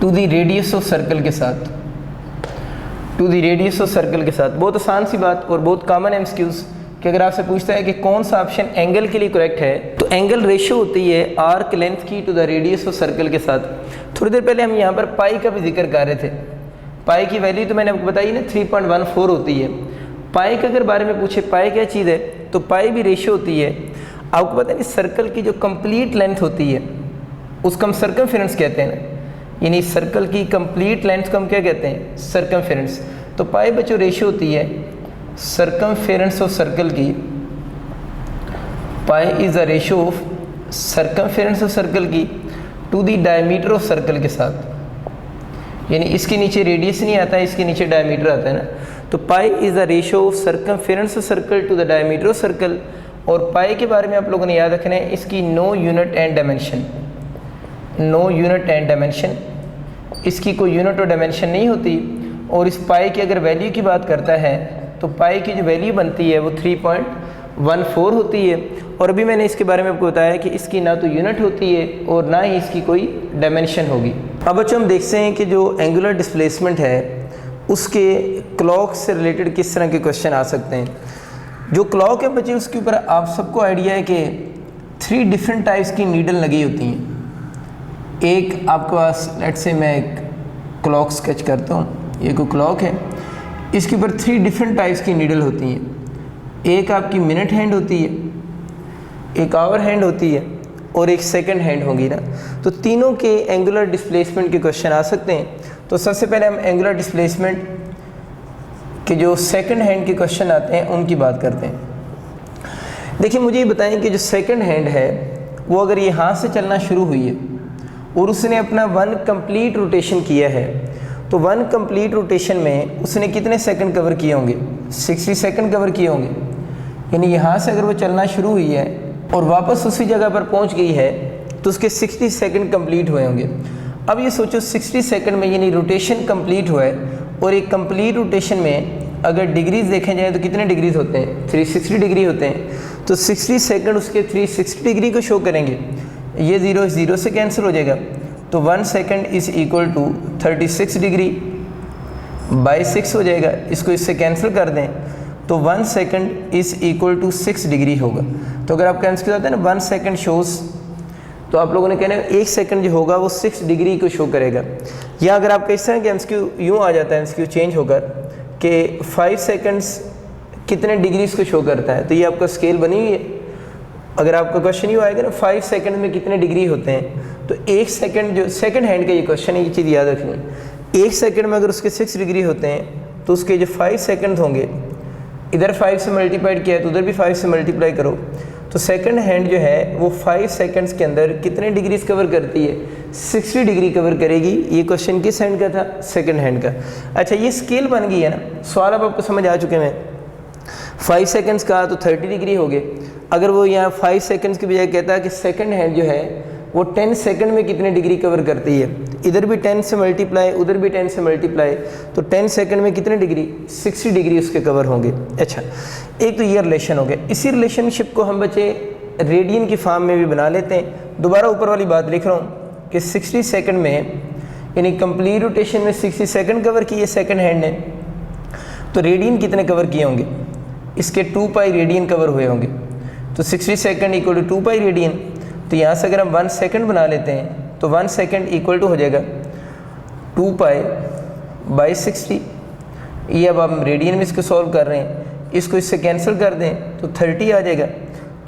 to the radius of circle के साथ, to the radius of circle के साथ। बहुत आसान सी बात और बहुत कॉमन एमसीक्यूज़ कि अगर आपसे पूछता है कि कौन सा ऑप्शन एंगल के लिए करेक्ट है, तो एंगल रेशो होती है आर्क लेंथ की to the radius of circle के साथ। थोड़ी देर पहले हम यहाँ पर पाई का भी जिक्र कर रहे थे। पाई की वैल्यू तो मैंने आपको बताई ना 3.14 होती है। पाई के अगर बारे में पूछे पाई क्या चीज़ है, तो पाई भी रेशो होती है। आपको पता है कि सर्कल की जो कंप्लीट लेंथ होती है उसको हम सर्कमफेरेंस कहते हैं ना, यानी सर्कल की कंप्लीट लेंथ को हम क्या कहते हैं? सर्कमफेरेंस। तो पाई बच्चों रेशो होती है सर्कमफेरेंस ऑफ सर्कल की। Pi is a ratio of circumference of circle की to the diameter of circle के साथ। यानी इसके नीचे रेडियस नहीं आता है, इसके नीचे डायमीटर आता है ना। तो pi is the ratio of circumference of circle to the diameter of circle. और पाई के बारे में आप लोगों ने याद रखना है इसकी no unit and dimension, no unit and dimension, इसकी कोई यूनिट और डायमेंशन नहीं होती। और इस पाई की अगर वैल्यू की बात करता है तो पाई की जो वैल्यू बनती है वो 3.14 होती है। और अभी मैंने इसके बारे में आपको बताया कि इसकी ना तो यूनिट होती है और ना ही इसकी कोई डायमेंशन होगी। अब बच्चों हम देखते हैं कि जो एंगुलर डिस्प्लेसमेंट है उसके क्लॉक से रिलेटेड किस तरह के क्वेश्चन आ सकते हैं। जो क्लॉक है बच्चे उसके ऊपर आप सबको आइडिया है कि 3 डिफरेंट टाइप्स की नीडल लगी होती हैं। एक आपके पास लेट से मैं एक क्लॉक स्केच करता हूँ, ये कोई क्लॉक है, इसके ऊपर 3 डिफरेंट टाइप्स की नीडल होती हैं। एक आपकी मिनट हैंड होती है, एक आवर हैंड होती है और एक सेकंड हैंड होगी ना। तो तीनों के एंगुलर डिस्प्लेसमेंट के क्वेश्चन आ सकते हैं। तो सबसे पहले हम एंगुलर डिस्प्लेसमेंट के जो सेकंड हैंड के क्वेश्चन आते हैं उनकी बात करते हैं। देखिए मुझे ये बताएं कि जो सेकंड हैंड है वो अगर यहाँ से चलना शुरू हुई है और उसने अपना 1 कंप्लीट रोटेशन किया है, तो 1 कंप्लीट रोटेशन में उसने कितने सेकंड कवर किए होंगे? 60 सेकंड कवर किए होंगे। यानी यहाँ से अगर वो चलना शुरू हुई है और वापस उसी जगह पर पहुँच गई है तो उसके 60 सेकंड कंप्लीट हुए होंगे। अब ये सोचो 60 सेकंड में यानी रोटेशन कंप्लीट हुआ है और एक कंप्लीट रोटेशन में अगर डिग्रीज देखे जाए तो कितने डिग्रीज होते हैं? 360 डिग्री होते हैं। तो 60 सेकंड उसके 360 डिग्री को शो करेंगे। ये 0 से कैंसिल हो जाएगा। तो 1 second is equal to 36 degree by 6 हो जाएगा। इसको इससे कैंसिल कर दें तो 1 second is equal to 6 degree होगा। तो अगर आपका एमसीक्यू आता है ना 1 सेकंड शोज़, तो आप लोगों ने कहना है 1 सेकंड जो होगा वो 6 डिग्री को शो करेगा। या अगर आपका इस तरह के एमसीक्यू यूँ आ जाता है, एमसीक्यू चेंज होकर कि 5 सेकंड्स कितने डिग्रीज को शो करता है, तो ये आपका स्केल बनी हुई है। अगर आपका क्वेश्चन यूँ आएगा ना 5 सेकंड में कितने डिग्री होते हैं, तो 1 सेकंड जो सेकंड हैंड का ये क्वेश्चन है, ये चीज़ याद रखनी। 1 सेकंड में अगर उसके 6 डिग्री होते हैं तो उसके जो 5 सेकंड होंगे, इधर 5 से मल्टीप्लाइड किया है तो उधर भी 5 से मल्टीप्लाई करो, तो सेकंड हैंड जो है वो 5 सेकंड्स के अंदर कितने डिग्रीज कवर करती है, 60 डिग्री कवर करेगी। ये क्वेश्चन किस हैंड का था, सेकंड हैंड का। अच्छा, ये स्केल बन गई है ना, सवाल अब आपको समझ आ चुके हैं। 5 सेकंड्स का तो 30 डिग्री हो गए। अगर वो यहाँ 5 सेकंड्स की बजाय कहता है कि सेकंड हैंड जो है वो 10 सेकंड में कितने डिग्री कवर करती है, इधर भी 10 से मल्टीप्लाई उधर भी 10 से मल्टीप्लाई, तो 10 सेकंड में कितने डिग्री, 60 डिग्री उसके कवर होंगे। अच्छा, एक तो ये रिलेशन हो गया। इसी रिलेशनशिप को हम बच्चे रेडियन की फॉर्म में भी बना लेते हैं। दोबारा ऊपर वाली बात लिख रहा हूँ कि 60 सेकंड में, यानी कंप्लीट रोटेशन में 60 सेकंड कवर किए सेकंड हैंड ने, तो रेडियन कितने कवर किए होंगे, इसके 2 पाई रेडियन कवर हुए होंगे। तो 60 second equal to 2 pi radian. तो यहाँ से अगर हम 1 सेकंड बना लेते हैं तो 1 सेकंड इक्वल टू हो जाएगा 2 पाई बाई 60। ये अब हम रेडियन में इसको सॉल्व कर रहे हैं, इसको इससे कैंसिल कर दें तो 30 आ जाएगा।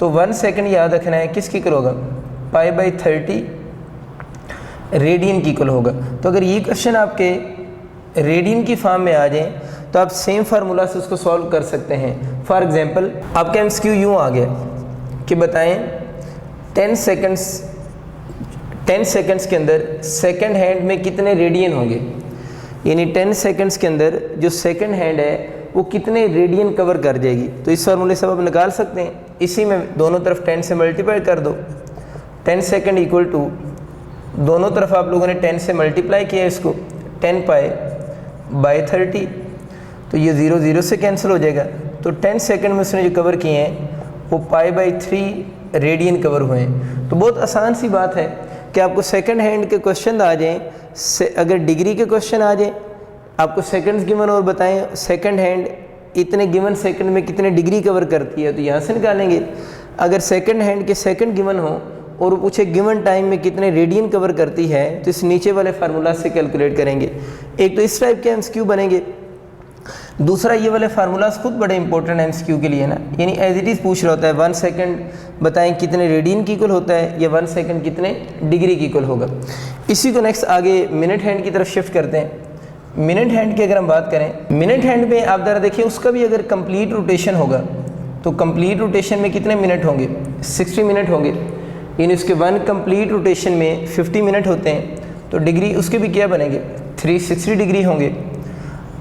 तो 1 सेकंड याद रखना है किसकी इक्वल होगा, पाई बाई 30 रेडियन की इक्वल होगा। तो अगर ये क्वेश्चन आपके रेडियन की फॉर्म में आ जाए तो आप सेम फार्मूला से उसको सॉल्व कर सकते हैं। फॉर एग्जांपल आपका एमसीक्यू यूँ आ गया कि बताएं 10 सेकंड्स के अंदर सेकंड हैंड में कितने रेडियन होंगे, यानी 10 सेकंड्स के अंदर जो सेकंड हैंड है वो कितने रेडियन कवर कर जाएगी। तो इस फार्मूले से आप निकाल सकते हैं। इसी में दोनों तरफ 10 से मल्टीप्लाई कर दो, 10 सेकंड इक्वल टू, दोनों तरफ आप लोगों ने 10 से मल्टीप्लाई किया इसको, 10 पाई बाई 30, तो ये 0 0 से कैंसिल हो जाएगा। तो 10 सेकंड में उसने जो कवर किए हैं वो पाई बाई 3 रेडियन कवर हुए हैं। तो बहुत आसान सी बात है कि आपको सेकंड हैंड के क्वेश्चन आ जाएं, अगर डिग्री के क्वेश्चन आ जाएं, आपको सेकंड्स गिवन और बताएं सेकंड हैंड इतने गिवन सेकंड में कितने डिग्री कवर करती है, तो यहाँ से निकालेंगे। अगर सेकंड हैंड के सेकंड गिवन हो और वो पूछे गिवन टाइम में कितने रेडियन कवर करती है, तो इस नीचे वाले फार्मूला से कैलकुलेट करेंगे। एक तो इस टाइप के एमसीक्यू बनेंगे, दूसरा ये वाले फार्मूलाज खुद बड़े इंपॉर्टेंट हैं एमसीक्यू के लिए ना, यानी एज इट इज़ पूछ रहा होता है 1 सेकंड बताएं कितने रेडियन की इक्वल होता है, या 1 सेकंड कितने डिग्री की इक्वल होगा। इसी को नेक्स्ट आगे मिनट हैंड की तरफ शिफ्ट करते हैं। मिनट हैंड की अगर हम बात करें, मिनट हैंड में आप ज़रा देखिए उसका भी अगर कंप्लीट रोटेशन होगा तो कंप्लीट रोटेशन में कितने मिनट होंगे, 60 मिनट होंगे, यानी उसके 1 कंप्लीट रोटेशन में 50 मिनट होते हैं, तो डिग्री उसके भी क्या बनेंगे, 360 डिग्री होंगे।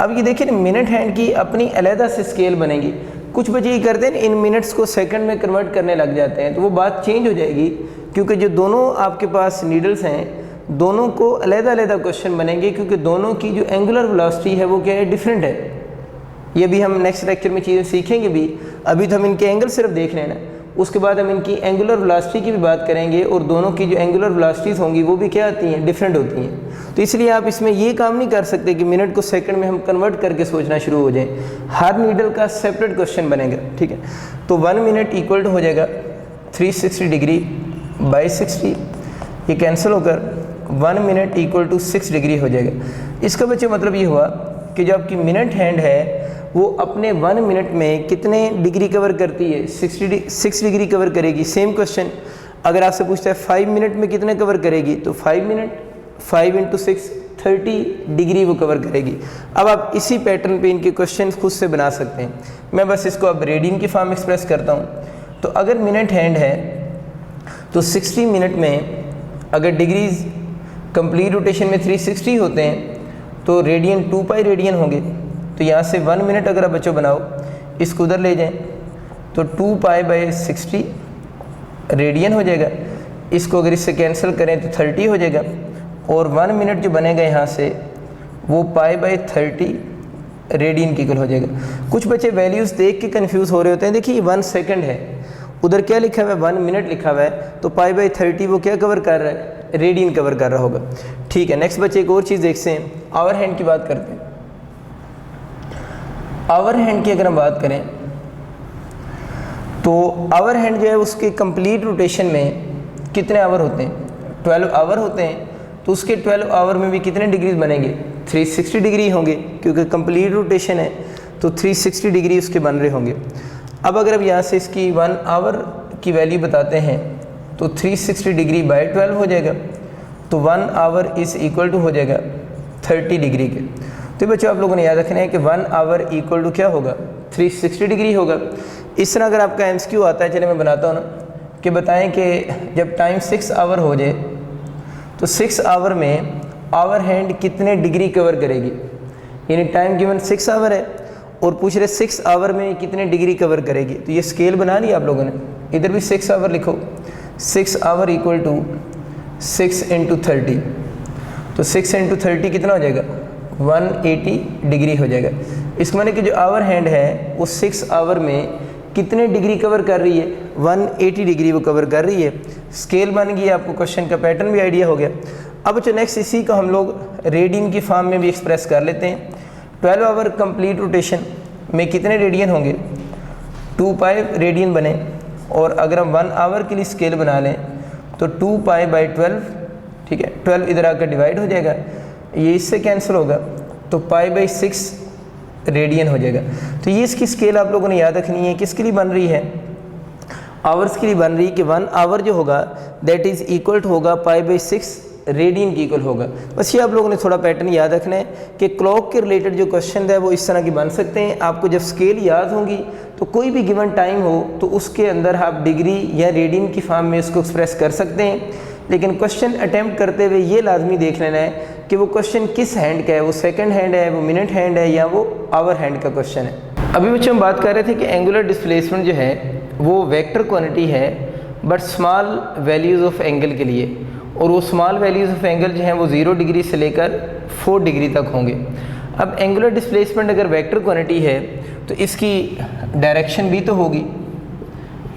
अब ये देखिए ना, मिनट हैंड की अपनी अलहदा से स्केल बनेगी। कुछ बच्चे ये करते हैं इन मिनट्स को सेकंड में कन्वर्ट करने लग जाते हैं, तो वो बात चेंज हो जाएगी, क्योंकि जो दोनों आपके पास नीडल्स हैं दोनों को अलहदा क्वेश्चन बनेंगे, क्योंकि दोनों की जो एंगुलर वेलोसिटी है वो क्या है, डिफरेंट है। ये भी हम नेक्स्ट लेक्चर में चीज़ें सीखेंगे भी। अभी तो हम इनके एंगल सिर्फ देख रहे हैं ना, उसके बाद हम इनकी एंगुलर वेलोसिटी की भी बात करेंगे, और दोनों की जो एंगुलर वेलोसिटीज़ होंगी वो भी क्या आती हैं, डिफरेंट होती हैं। तो इसलिए आप इसमें ये काम नहीं कर सकते कि मिनट को सेकंड में हम कन्वर्ट करके सोचना शुरू हो जाएं। हर नीडल का सेपरेट क्वेश्चन बनेगा, ठीक है। तो 1 मिनट इक्वल टू हो जाएगा 360 डिग्री बाई 60, ये कैंसिल होकर 1 मिनट इक्वल टू 6 डिग्री हो जाएगा। इसका बच्चे मतलब ये हुआ कि जो आपकी मिनट हैंड है वो अपने 1 मिनट में कितने डिग्री कवर करती है, 6 डिग्री कवर करेगी। सेम क्वेश्चन अगर आपसे पूछता है 5 मिनट में कितने कवर करेगी, तो 5 मिनट 5 × 6 30 डिग्री वो कवर करेगी। अब आप इसी पैटर्न पे इनके क्वेश्चन खुद से बना सकते हैं। मैं बस इसको अब रेडियन की फॉर्म एक्सप्रेस करता हूँ। तो अगर मिनट हैंड है तो 60 मिनट में अगर डिग्रीज कंप्लीट रोटेशन में 360 होते हैं तो रेडियन 2 पाई रेडियन होंगे। तो यहाँ से 1 मिनट अगर आप बच्चों बनाओ, इसको उधर ले जाएं तो 2 पाई बाई 60 रेडियन हो जाएगा। इसको अगर इससे कैंसिल करें तो 30 हो जाएगा, और 1 मिनट जो बनेगा यहाँ से वो पाई बाई 30 रेडियन की इक्वल हो जाएगा। कुछ बच्चे वैल्यूज़ देख के कंफ्यूज हो रहे होते हैं। देखिए 1 सेकंड है, उधर क्या लिखा हुआ है, 1 मिनट लिखा हुआ है, तो पाई बाई 30 वो क्या कवर कर रहा है, रेडियन कवर कर रहा होगा। ठीक है, नेक्स्ट बच्चे एक और चीज़ देखते हैं, आवर हैंड की बात करते हैं। आवर हैंड की अगर हम बात करें तो आवर हैंड जो है उसके कंप्लीट रोटेशन में कितने आवर होते हैं, 12 आवर होते हैं। तो उसके 12 आवर में भी कितने डिग्रीज बनेंगे, 360 डिग्री होंगे, क्योंकि कंप्लीट रोटेशन है तो 360 डिग्री उसके बन रहे होंगे। अब अगर अब यहाँ से इसकी 1 आवर की वैल्यू बताते हैं तो 360 डिग्री बाय 12 हो जाएगा, तो 1 आवर इज़ इक्वल टू हो जाएगा 30 डिग्री के। तो बच्चों आप लोगों ने याद रखना है कि 1 आवर इक्वल टू क्या होगा, 360 डिग्री होगा। इस तरह अगर आपका MCQ आता है, चलिए मैं बनाता हूँ ना, कि बताएं कि जब टाइम 6 आवर हो जाए तो 6 आवर में आवर हैंड कितने डिग्री कवर करेगी, यानी टाइम गिवन 6 आवर है और पूछ रहे 6 आवर में कितने डिग्री कवर करेगी। तो ये स्केल बना लिया आप लोगों ने, इधर भी 6 आवर लिखो, 6 आवर इक्वल टू 6 इंटू 30, तो 6 इंटू 30 कितना हो जाएगा, 180 डिग्री हो जाएगा। इसका माने कि जो आवर हैंड है वो 6 आवर में कितने डिग्री कवर कर रही है, 180 डिग्री वो कवर कर रही है। स्केल बन गई, आपको क्वेश्चन का पैटर्न भी आइडिया हो गया। अब जो नेक्स्ट इसी को हम लोग रेडियन की फॉर्म में भी एक्सप्रेस कर लेते हैं। 12 आवर कंप्लीट रोटेशन में कितने रेडियन होंगे, 2 पाई रेडियन बने, और अगर हम 1 आवर के लिए स्केल बना लें तो 2 पाई बाई 12, ठीक है, 12 इधर आकर डिवाइड हो जाएगा, ये इससे कैंसिल होगा, तो पाई बाई 6 रेडियन हो जाएगा। तो ये इसकी स्केल आप लोगों ने याद रखनी है, किसके लिए बन रही है, आवर्स के लिए बन रही है, कि 1 आवर जो होगा दैट इज़ इक्वल होगा पाई बाई 6 रेडियन की इक्वल होगा। बस ये आप लोगों ने थोड़ा पैटर्न याद रखना है कि क्लॉक के रिलेटेड जो क्वेश्चन है वो इस तरह की बन सकते हैं। आपको जब स्केल याद होंगी तो कोई भी गिवन टाइम हो तो उसके अंदर आप डिग्री या रेडियन की फॉर्म में उसको एक्सप्रेस कर सकते हैं, लेकिन क्वेश्चन अटैम्प्ट करते हुए ये लाजमी देख लेना है कि वो क्वेश्चन किस हैंड का है, वो सेकंड हैंड है, वो मिनट हैंड है, या वो आवर हैंड का क्वेश्चन है। अभी बच्चों हम बात कर रहे थे कि एंगुलर डिस्प्लेसमेंट जो है वो वेक्टर क्वांटिटी है but small values of angle के लिए, और वो स्मॉल वैल्यूज़ ऑफ एंगल जो हैं वो 0 डिग्री से लेकर 4 डिग्री तक होंगे। अब एंगुलर डिस्प्लेसमेंट अगर वेक्टर क्वांटिटी है तो इसकी डायरेक्शन भी तो होगी,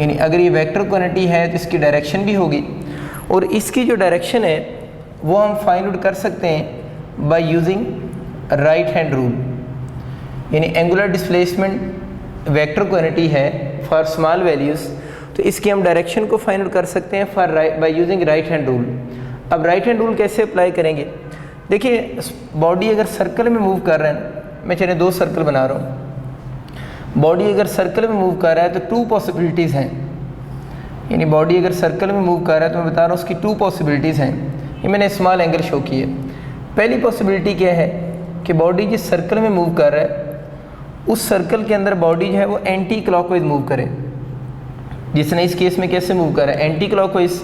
यानी अगर ये वेक्टर क्वांटिटी है तो इसकी डायरेक्शन भी होगी, और इसकी जो डायरेक्शन है वो हम फाइंड आउट कर सकते हैं by using right hand rule. यानी एंगुलर डिस्प्लेसमेंट वेक्टर क्वांटिटी है फॉर स्मॉल वैल्यूज़, तो इसकी हम डायरेक्शन को फाइंड आउट कर सकते हैं for by using right hand rule. अब राइट हैंड रूल कैसे अप्लाई करेंगे, देखिए बॉडी अगर सर्कल में मूव कर रहा है, मैं चलिए 2 सर्कल बना रहा हूँ, बॉडी अगर सर्कल में मूव कर रहा है तो 2 पॉसिबिलिटीज़ हैं, यानी बॉडी अगर सर्कल में मूव कर रहा है तो मैं बता रहा हूँ उसकी 2 पॉसिबिलिटीज़ हैं। ये मैंने स्मॉल एंगल शो की है। पहली पॉसिबिलिटी क्या है कि बॉडी जिस सर्कल में मूव कर रहा है उस सर्कल के अंदर बॉडी जो है वो एंटी क्लॉकवाइज मूव करे, जिसने इस केस में कैसे मूव कर रहा है, एंटी क्लॉकवाइज।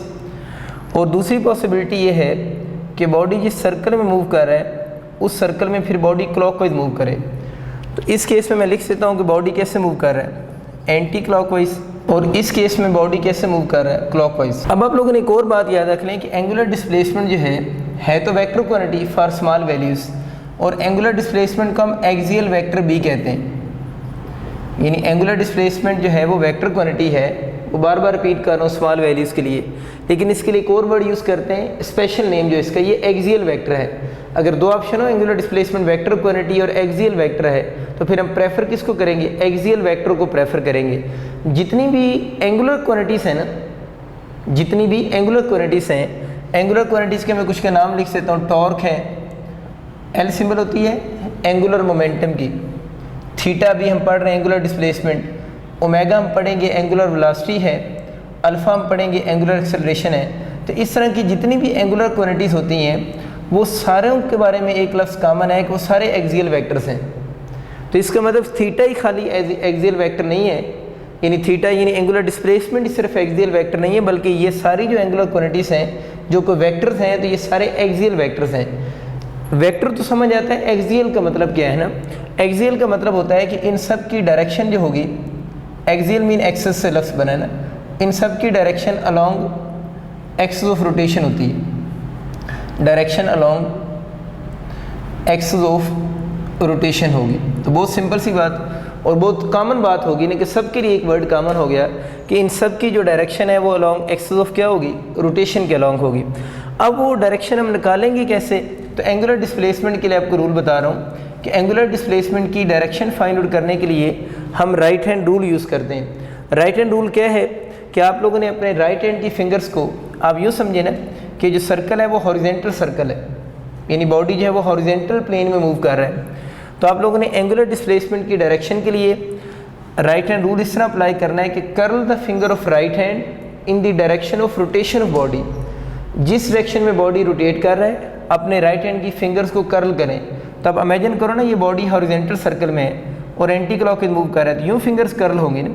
और दूसरी पॉसिबिलिटी ये है कि बॉडी जिस सर्कल में मूव कर रहा है उस सर्कल में फिर बॉडी क्लॉकवाइज मूव करे। तो इस केस में मैं लिख सकता हूँ कि बॉडी कैसे मूव कर रहा है, एंटी क्लॉकवाइज, और इस केस में बॉडी कैसे मूव कर रहा है, क्लॉकवाइज। अब आप लोगों ने एक और बात याद रख लें कि एंगुलर डिस्प्लेसमेंट जो है तो vector quantity for small values, और एंगुलर डिस्प्लेसमेंट को हम एक्सियल वेक्टर बी कहते हैं। यानी एंगुलर डिस्प्लेसमेंट जो है वो वेक्टर क्वांटिटी है, वो बार बार रिपीट कर रहा हूँ स्मॉल वैल्यूज़ के लिए, लेकिन इसके लिए एक और वर्ड यूज़ करते हैं, स्पेशल नेम जो इसका, ये एक्सियल वेक्टर है। अगर 2 ऑप्शन हो, एंगुलर डिस्प्लेसमेंट वेक्टर क्वांटिटी और एक्सियल वेक्टर है, तो फिर हम प्रेफर किसको करेंगे, एक्सियल वेक्टर को प्रेफर करेंगे। जितनी भी एंगुलर क्वांटिटीज़ हैं ना, जितनी भी एंगुलर क्वांटिटीज़ हैं, एंगुलर क्वांटिटीज़ के मैं कुछ का नाम लिख देता हूँ। टॉर्क है, एल सिंबल होती है एंगुलर मोमेंटम की, थीटा भी हम पढ़ रहे हैं एंगुलर डिस्प्लेसमेंट, ओमेगा हम पढ़ेंगे एंगुलर वेलोसिटी है, अल्फ़ा हम पढ़ेंगे एंगुलर एक्सेलरेशन है। तो इस तरह की जितनी भी एंगुलर क्वांटिटीज़ होती हैं वो सारों के बारे में एक लफ्ज़ कॉमन है कि वो सारे एक्सियल वेक्टर्स हैं। तो इसका मतलब थीटा ही खाली एक्सियल वेक्टर नहीं है, यानी थीटा यानी एंगुलर डिस्प्लेसमेंट सिर्फ एक्सियल वेक्टर नहीं है, बल्कि ये सारी जो एंगुलर क्वांटिटीज़ हैं जो कोई वेक्टर्स हैं तो ये सारे एक्सियल वेक्टर्स हैं। वेक्टर तो समझ आता है, एक्सियल का मतलब क्या है ना, एक्सियल का मतलब होता है कि इन सब की डायरेक्शन जो होगी, एक्सियल मीन एक्सिस से लफ्ज़ बना ना, इन सब की direction along axis of rotation होती है, direction along axis of rotation होगी। तो बहुत सिंपल सी बात और बहुत कॉमन बात होगी ना कि सबके लिए एक वर्ड कॉमन हो गया कि इन सब की जो डायरेक्शन है वो अलॉन्ग एक्सिस ऑफ क्या होगी, रोटेशन के अलॉन्ग होगी। अब वो डायरेक्शन हम निकालेंगे कैसे, तो एंगुलर डिस्प्लेसमेंट के लिए आपको रूल बता रहा हूँ। कि एंगुलर डिस्प्लेसमेंट की डायरेक्शन फाइंड आउट करने के लिए हम राइट हैंड रूल यूज़ करते हैं। राइट हैंड रूल क्या है कि आप लोगों ने अपने राइट हैंड की फिंगर्स को आप यूँ समझे ना कि जो सर्कल है वो हॉरिजेंटल सर्कल है, यानी बॉडी जो है वो हॉरिजेंटल प्लेन में मूव कर रहा है। तो आप लोगों ने एंगुलर डिस्प्लेसमेंट की डायरेक्शन के लिए राइट हैंड रूल इस तरह अप्लाई करना है कि curl the finger of right hand in the direction of rotation of body. जिस डायरेक्शन में बॉडी रोटेट कर रहा है अपने राइट हैंड की फिंगर्स को कर्ल करें। तब इमेजिन करो ना ये बॉडी हॉरिजेंटल सर्कल में है और एंटी क्लॉकवाइज मूव कर रहा है, तो यूँ फिंगर्स कर्ल होंगे ना,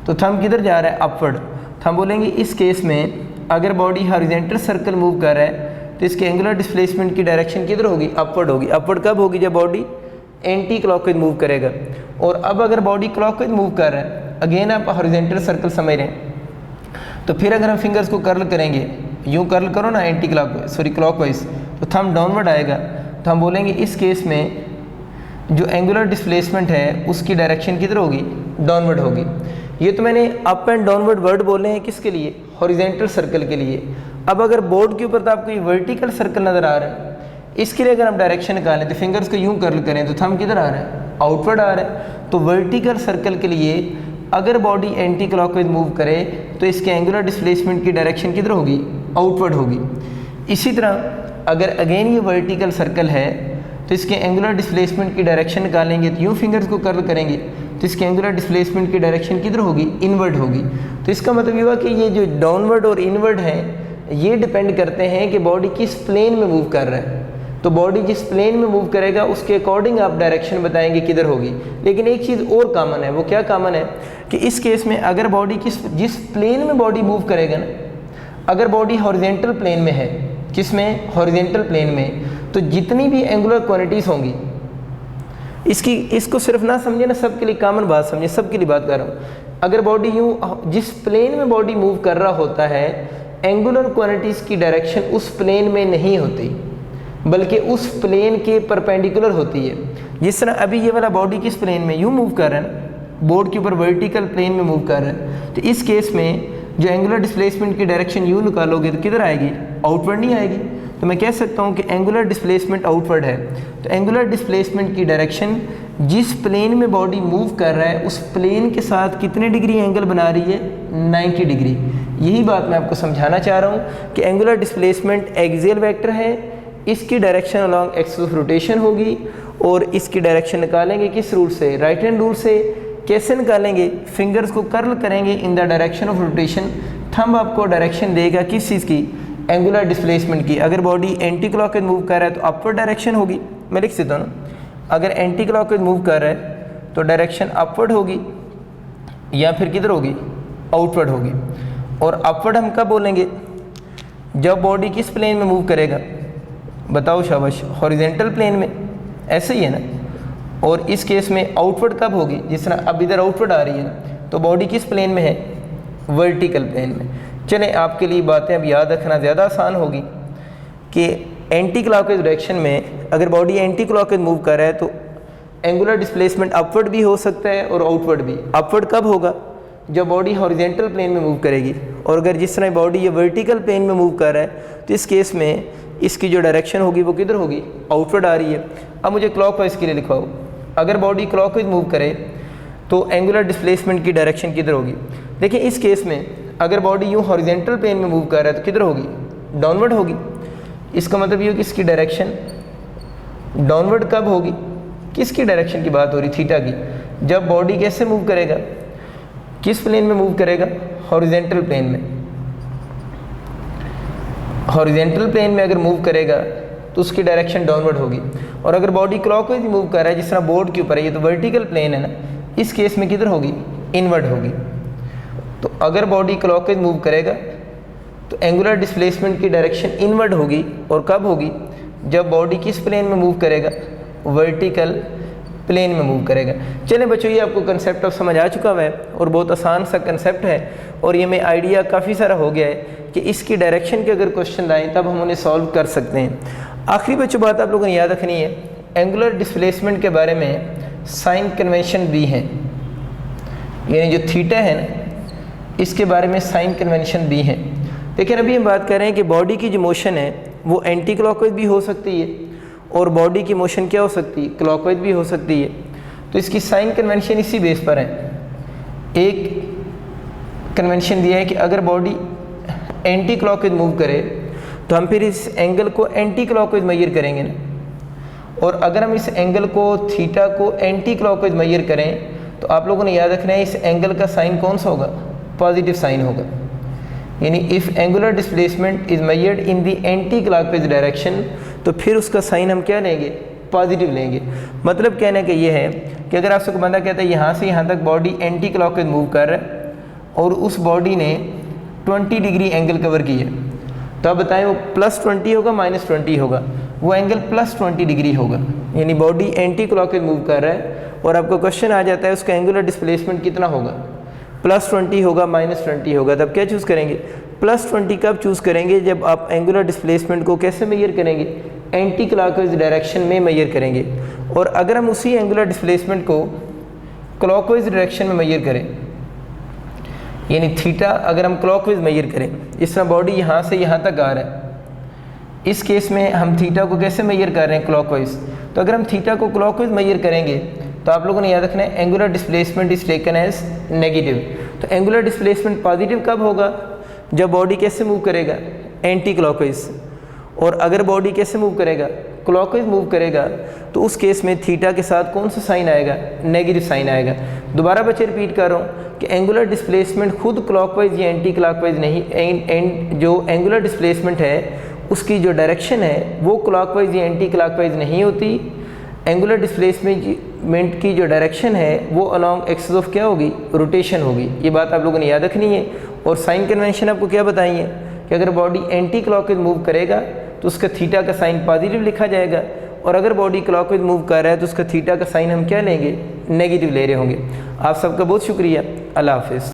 तो थंब किधर जा रहा है, अपवर्ड। हम बोलेंगे इस केस में अगर बॉडी हॉरिजेंटल सर्कल मूव कर रहा है तो इसके एंगुलर डिस्प्लेसमेंट की डायरेक्शन किधर होगी, अपवर्ड होगी। अपवर्ड कब होगी, जब बॉडी एंटी क्लॉकवाइज मूव करेगा। और अब अगर बॉडी क्लॉकवाइज मूव कर रहा है, अगेन आप हॉरिजेंटल सर्कल समझ रहे हैं, तो फिर अगर हम फिंगर्स को कर्ल करेंगे, यूँ कर्ल करो ना एंटी क्लॉकवाइज, तो थंब डाउनवर्ड आएगा। तो हम बोलेंगे इस केस में जो एंगुलर डिस्प्लेसमेंट है उसकी डायरेक्शन किधर होगी, डाउनवर्ड होगी। ये तो मैंने अप एंड डाउनवर्ड वर्ड बोले हैं किसके लिए, हॉरिजेंटल सर्कल के लिए। अब अगर बोर्ड के ऊपर तो आपको ये वर्टिकल सर्कल नज़र आ रहा है, इसके लिए अगर हम डायरेक्शन निकालें तो फिंगर्स को यूँ कर्ल करें तो थंब किधर आ रहा है, आउटवर्ड आ रहा है। तो वर्टिकल सर्कल के लिए अगर बॉडी एंटी क्लॉकवाइज मूव करे तो इसके एंगुलर डिस्प्लेसमेंट की डायरेक्शन किधर होगी, आउटवर्ड होगी। इसी तरह अगर अगेन ये वर्टिकल सर्कल है तो इसके एंगुलर डिस्प्लेसमेंट की डायरेक्शन निकालेंगे तो यूँ फिंगर्स को कर्ल करेंगे तो इसके एंगुलर डिस्प्लेसमेंट की डायरेक्शन किधर होगी, इनवर्ड होगी। तो इसका मतलब ये हुआ कि ये जो डाउनवर्ड और इनवर्ड हैं ये डिपेंड करते हैं कि बॉडी किस प्लेन में मूव कर रहा है। तो बॉडी जिस प्लेन में मूव करेगा उसके अकॉर्डिंग आप डायरेक्शन बताएंगे किधर होगी। लेकिन एक चीज़ और कॉमन है, वो क्या कॉमन है कि इस केस में अगर बॉडी जिस प्लेन में बॉडी मूव करेगा ना, अगर बॉडी हॉरिजेंटल प्लेन में है, किसमें, हॉरिजेंटल प्लेन में, तो जितनी भी एंगुलर क्वांटिटीज़ होंगी इसको सिर्फ ना समझे ना, सबके लिए कॉमन बात समझे, सबके लिए बात कर रहा हूँ। अगर बॉडी यूँ जिस प्लेन में बॉडी मूव कर रहा होता है एंगुलर क्वांटिटीज़ की डायरेक्शन उस प्लेन में नहीं होती बल्कि उस प्लेन के परपेंडिकुलर होती है। जिस तरह अभी ये वाला बॉडी किस प्लेन में यूँ मूव कर रहा है, बोर्ड के ऊपर वर्टिकल प्लेन में मूव कर रहा है, तो इस केस में जो एंगुलर डिस्प्लेसमेंट की डायरेक्शन यूँ निकालोगे तो किधर आएगी, आउटवर्ड नहीं आएगी। तो मैं कह सकता हूँ कि एंगुलर डिस्प्लेसमेंट आउटवर्ड है। तो एंगुलर डिस्प्लेसमेंट की डायरेक्शन जिस प्लेन में बॉडी मूव कर रहा है उस प्लेन के साथ कितने डिग्री एंगल बना रही है, 90 डिग्री। यही बात मैं आपको समझाना चाह रहा हूँ कि एंगुलर डिस्प्लेसमेंट एक्सियल वेक्टर है, इसकी direction along axis of rotation होगी और इसकी डायरेक्शन निकालेंगे किस रूल से, राइट हैंड रूल से। कैसे निकालेंगे, फिंगर्स को कर्ल करेंगे in the direction of rotation. Thumb आपको डायरेक्शन देगा किस चीज़ की, एंगुलर डिस्प्लेसमेंट की। अगर बॉडी एंटी क्लॉकवाइज मूव कर रहा है तो अपवर्ड डायरेक्शन होगी, मैं लिख देता हूँ ना, अगर एंटी क्लॉकवाइज मूव कर रहा है तो डायरेक्शन अपवर्ड होगी या फिर किधर होगी, आउटवर्ड होगी। और अपवर्ड हम कब बोलेंगे, जब बॉडी किस प्लेन में मूव करेगा, बताओ शाबाश, हॉरिजेंटल प्लेन में, ऐसे ही है ना। और इस केस में आउटवर्ड कब होगी, जिस तरह अब इधर आउटवर्ड आ रही है ना, तो बॉडी किस प्लेन में है, वर्टिकल प्लेन में। चलें आपके लिए बातें अब याद रखना ज़्यादा आसान होगी कि एंटी क्लॉकवाइज डायरेक्शन में अगर बॉडी एंटी क्लॉकवाइज मूव कर रहा है तो एंगुलर डिस्प्लेसमेंट अपवर्ड भी हो सकता है और आउटवर्ड भी। अपवर्ड कब होगा, जब बॉडी हॉरिजेंटल प्लेन में मूव करेगी। और अगर जिस तरह बॉडी ये वर्टिकल प्लेन में मूव कर रहा है तो इस केस में इसकी जो डायरेक्शन होगी वो किधर होगी, आउटवर्ड आ रही है। अब मुझे क्लॉकवाइज के लिए लिखवाओ, अगर बॉडी क्लॉकवाइज मूव करे तो एंगुलर डिस्प्लेसमेंट की डायरेक्शन किधर होगी। देखिए इस केस में अगर बॉडी यूँ हॉरिजेंटल प्लेन में मूव कर रहा है तो किधर होगी, डाउनवर्ड होगी। इसका मतलब ये हो कि इसकी डायरेक्शन डाउनवर्ड कब होगी, किसकी डायरेक्शन की बात हो रही, थीटा की। जब बॉडी कैसे मूव करेगा, किस प्लेन में मूव करेगा, हॉरिजेंटल प्लेन में। हॉरिजेंटल प्लेन में अगर मूव करेगा तो उसकी डायरेक्शन डाउनवर्ड होगी। और अगर बॉडी क्लॉकवाइज मूव कर रहा है जिस तरह बोर्ड के ऊपर है, ये तो वर्टिकल प्लेन है ना, इस केस में किधर होगी, इनवर्ड होगी। तो अगर बॉडी क्लॉकवाइज मूव करेगा तो एंगुलर डिस्प्लेसमेंट की डायरेक्शन इनवर्ड होगी। और कब होगी, जब बॉडी किस प्लेन में मूव करेगा, वर्टिकल प्लेन में मूव करेगा। चलें बच्चों, ये आपको कंसेप्ट अब समझ आ चुका है और बहुत आसान सा कंसेप्ट है और ये में आइडिया काफ़ी सारा हो गया है कि इसकी डायरेक्शन के अगर क्वेश्चन आए तब हम उन्हें सॉल्व कर सकते हैं। आखिरी बच्चों बात आप लोगों ने याद रखनी है, एंगुलर डिस्प्लेसमेंट के बारे में साइन कन्वेंशन भी हैं, यानी जो थीटा है ना इसके बारे में साइन कन्वेंशन भी हैं। लेकिन अभी हम बात कर रहे हैं कि बॉडी की जो मोशन है वो एंटी क्लॉकवाइज भी हो सकती है और बॉडी की मोशन क्या हो सकती है, क्लॉकवाइज भी हो सकती है। तो इसकी साइन कन्वेंशन इसी बेस पर है। एक कन्वेंशन दिया है कि अगर बॉडी एंटी क्लॉकवाइज मूव करे तो हम फिर इस एंगल को एंटी क्लॉकवाइज मेजर करेंगे ना, और अगर हम इस एंगल को थीटा को एंटी क्लॉकवाइज मेजर करें तो आप लोगों ने याद रखना है इस एंगल का साइन कौन सा होगा, पॉजिटिव साइन होगा। यानी if angular displacement is measured in the anti clockwise direction, तो फिर उसका साइन हम क्या लेंगे, पॉजिटिव लेंगे। मतलब कहने का ये है कि अगर आपसे कोई बंदा कहता है यहाँ से यहाँ तक बॉडी एंटी क्लॉकवाइज मूव कर रहा है और उस बॉडी ने 20 डिग्री एंगल कवर किया, तो आप बताएं वो +20 होगा -20 होगा, वो एंगल +20 डिग्री होगा। यानी बॉडी एंटी क्लॉकवाइज मूव कर रहा है और आपको क्वेश्चन आ जाता है उसका एंगुलर डिस्प्लेसमेंट कितना होगा, +20 होगा -20 होगा, तब क्या चूज़ करेंगे, +20 कब चूज़ करेंगे, जब आप एंगुलर डिस्प्लेसमेंट को कैसे मेजर करेंगे, एंटी क्लॉकवाइज डायरेक्शन में मेजर करेंगे। और अगर हम उसी एंगुलर डिस्प्लेसमेंट को क्लॉकवाइज डायरेक्शन में मेजर करें, यानी थीटा अगर हम क्लॉकवाइज मेजर करें, इस तरह बॉडी यहाँ से यहाँ तक आ रहा है, इस केस में हम थीटा को कैसे मेजर कर रहे हैं, क्लॉकवाइज। तो अगर हम थीटा को क्लॉकवाइज मेजर करेंगे तो आप लोगों ने याद रखना है angular displacement is taken as negative. तो एंगुलर डिस्प्लेसमेंट पॉजिटिव कब होगा, जब बॉडी कैसे मूव करेगा, एंटी क्लॉकवाइज। और अगर बॉडी कैसे मूव करेगा, क्लॉकवाइज मूव करेगा, तो उस केस में थीटा के साथ कौन सा साइन आएगा, नेगेटिव साइन आएगा। दोबारा बच्चे रिपीट कर रहा हूँ कि एंगुलर डिस्प्लेसमेंट खुद क्लॉकवाइज या एंटी क्लॉकवाइज नहीं, जो एंगुलर डिस्प्लेसमेंट है उसकी जो डायरेक्शन है वो क्लॉकवाइज या एंटी क्लॉकवाइज नहीं होती। एंगुलर डिस्प्लेसमेंट की जो डायरेक्शन है वो अलॉन्ग एक्सिस ऑफ क्या होगी, रोटेशन होगी। ये बात आप लोगों ने याद रखनी है। और साइन कन्वेंशन आपको क्या बताई है कि अगर बॉडी एंटी क्लॉकवाइज मूव करेगा तो उसका थीटा का साइन पॉजिटिव लिखा जाएगा, और अगर बॉडी क्लॉकवाइज मूव कर रहा है तो उसका थीटा का साइन हम क्या लेंगे, नेगेटिव ले रहे होंगे। आप सबका बहुत शुक्रिया, अल्लाह हाफिज़।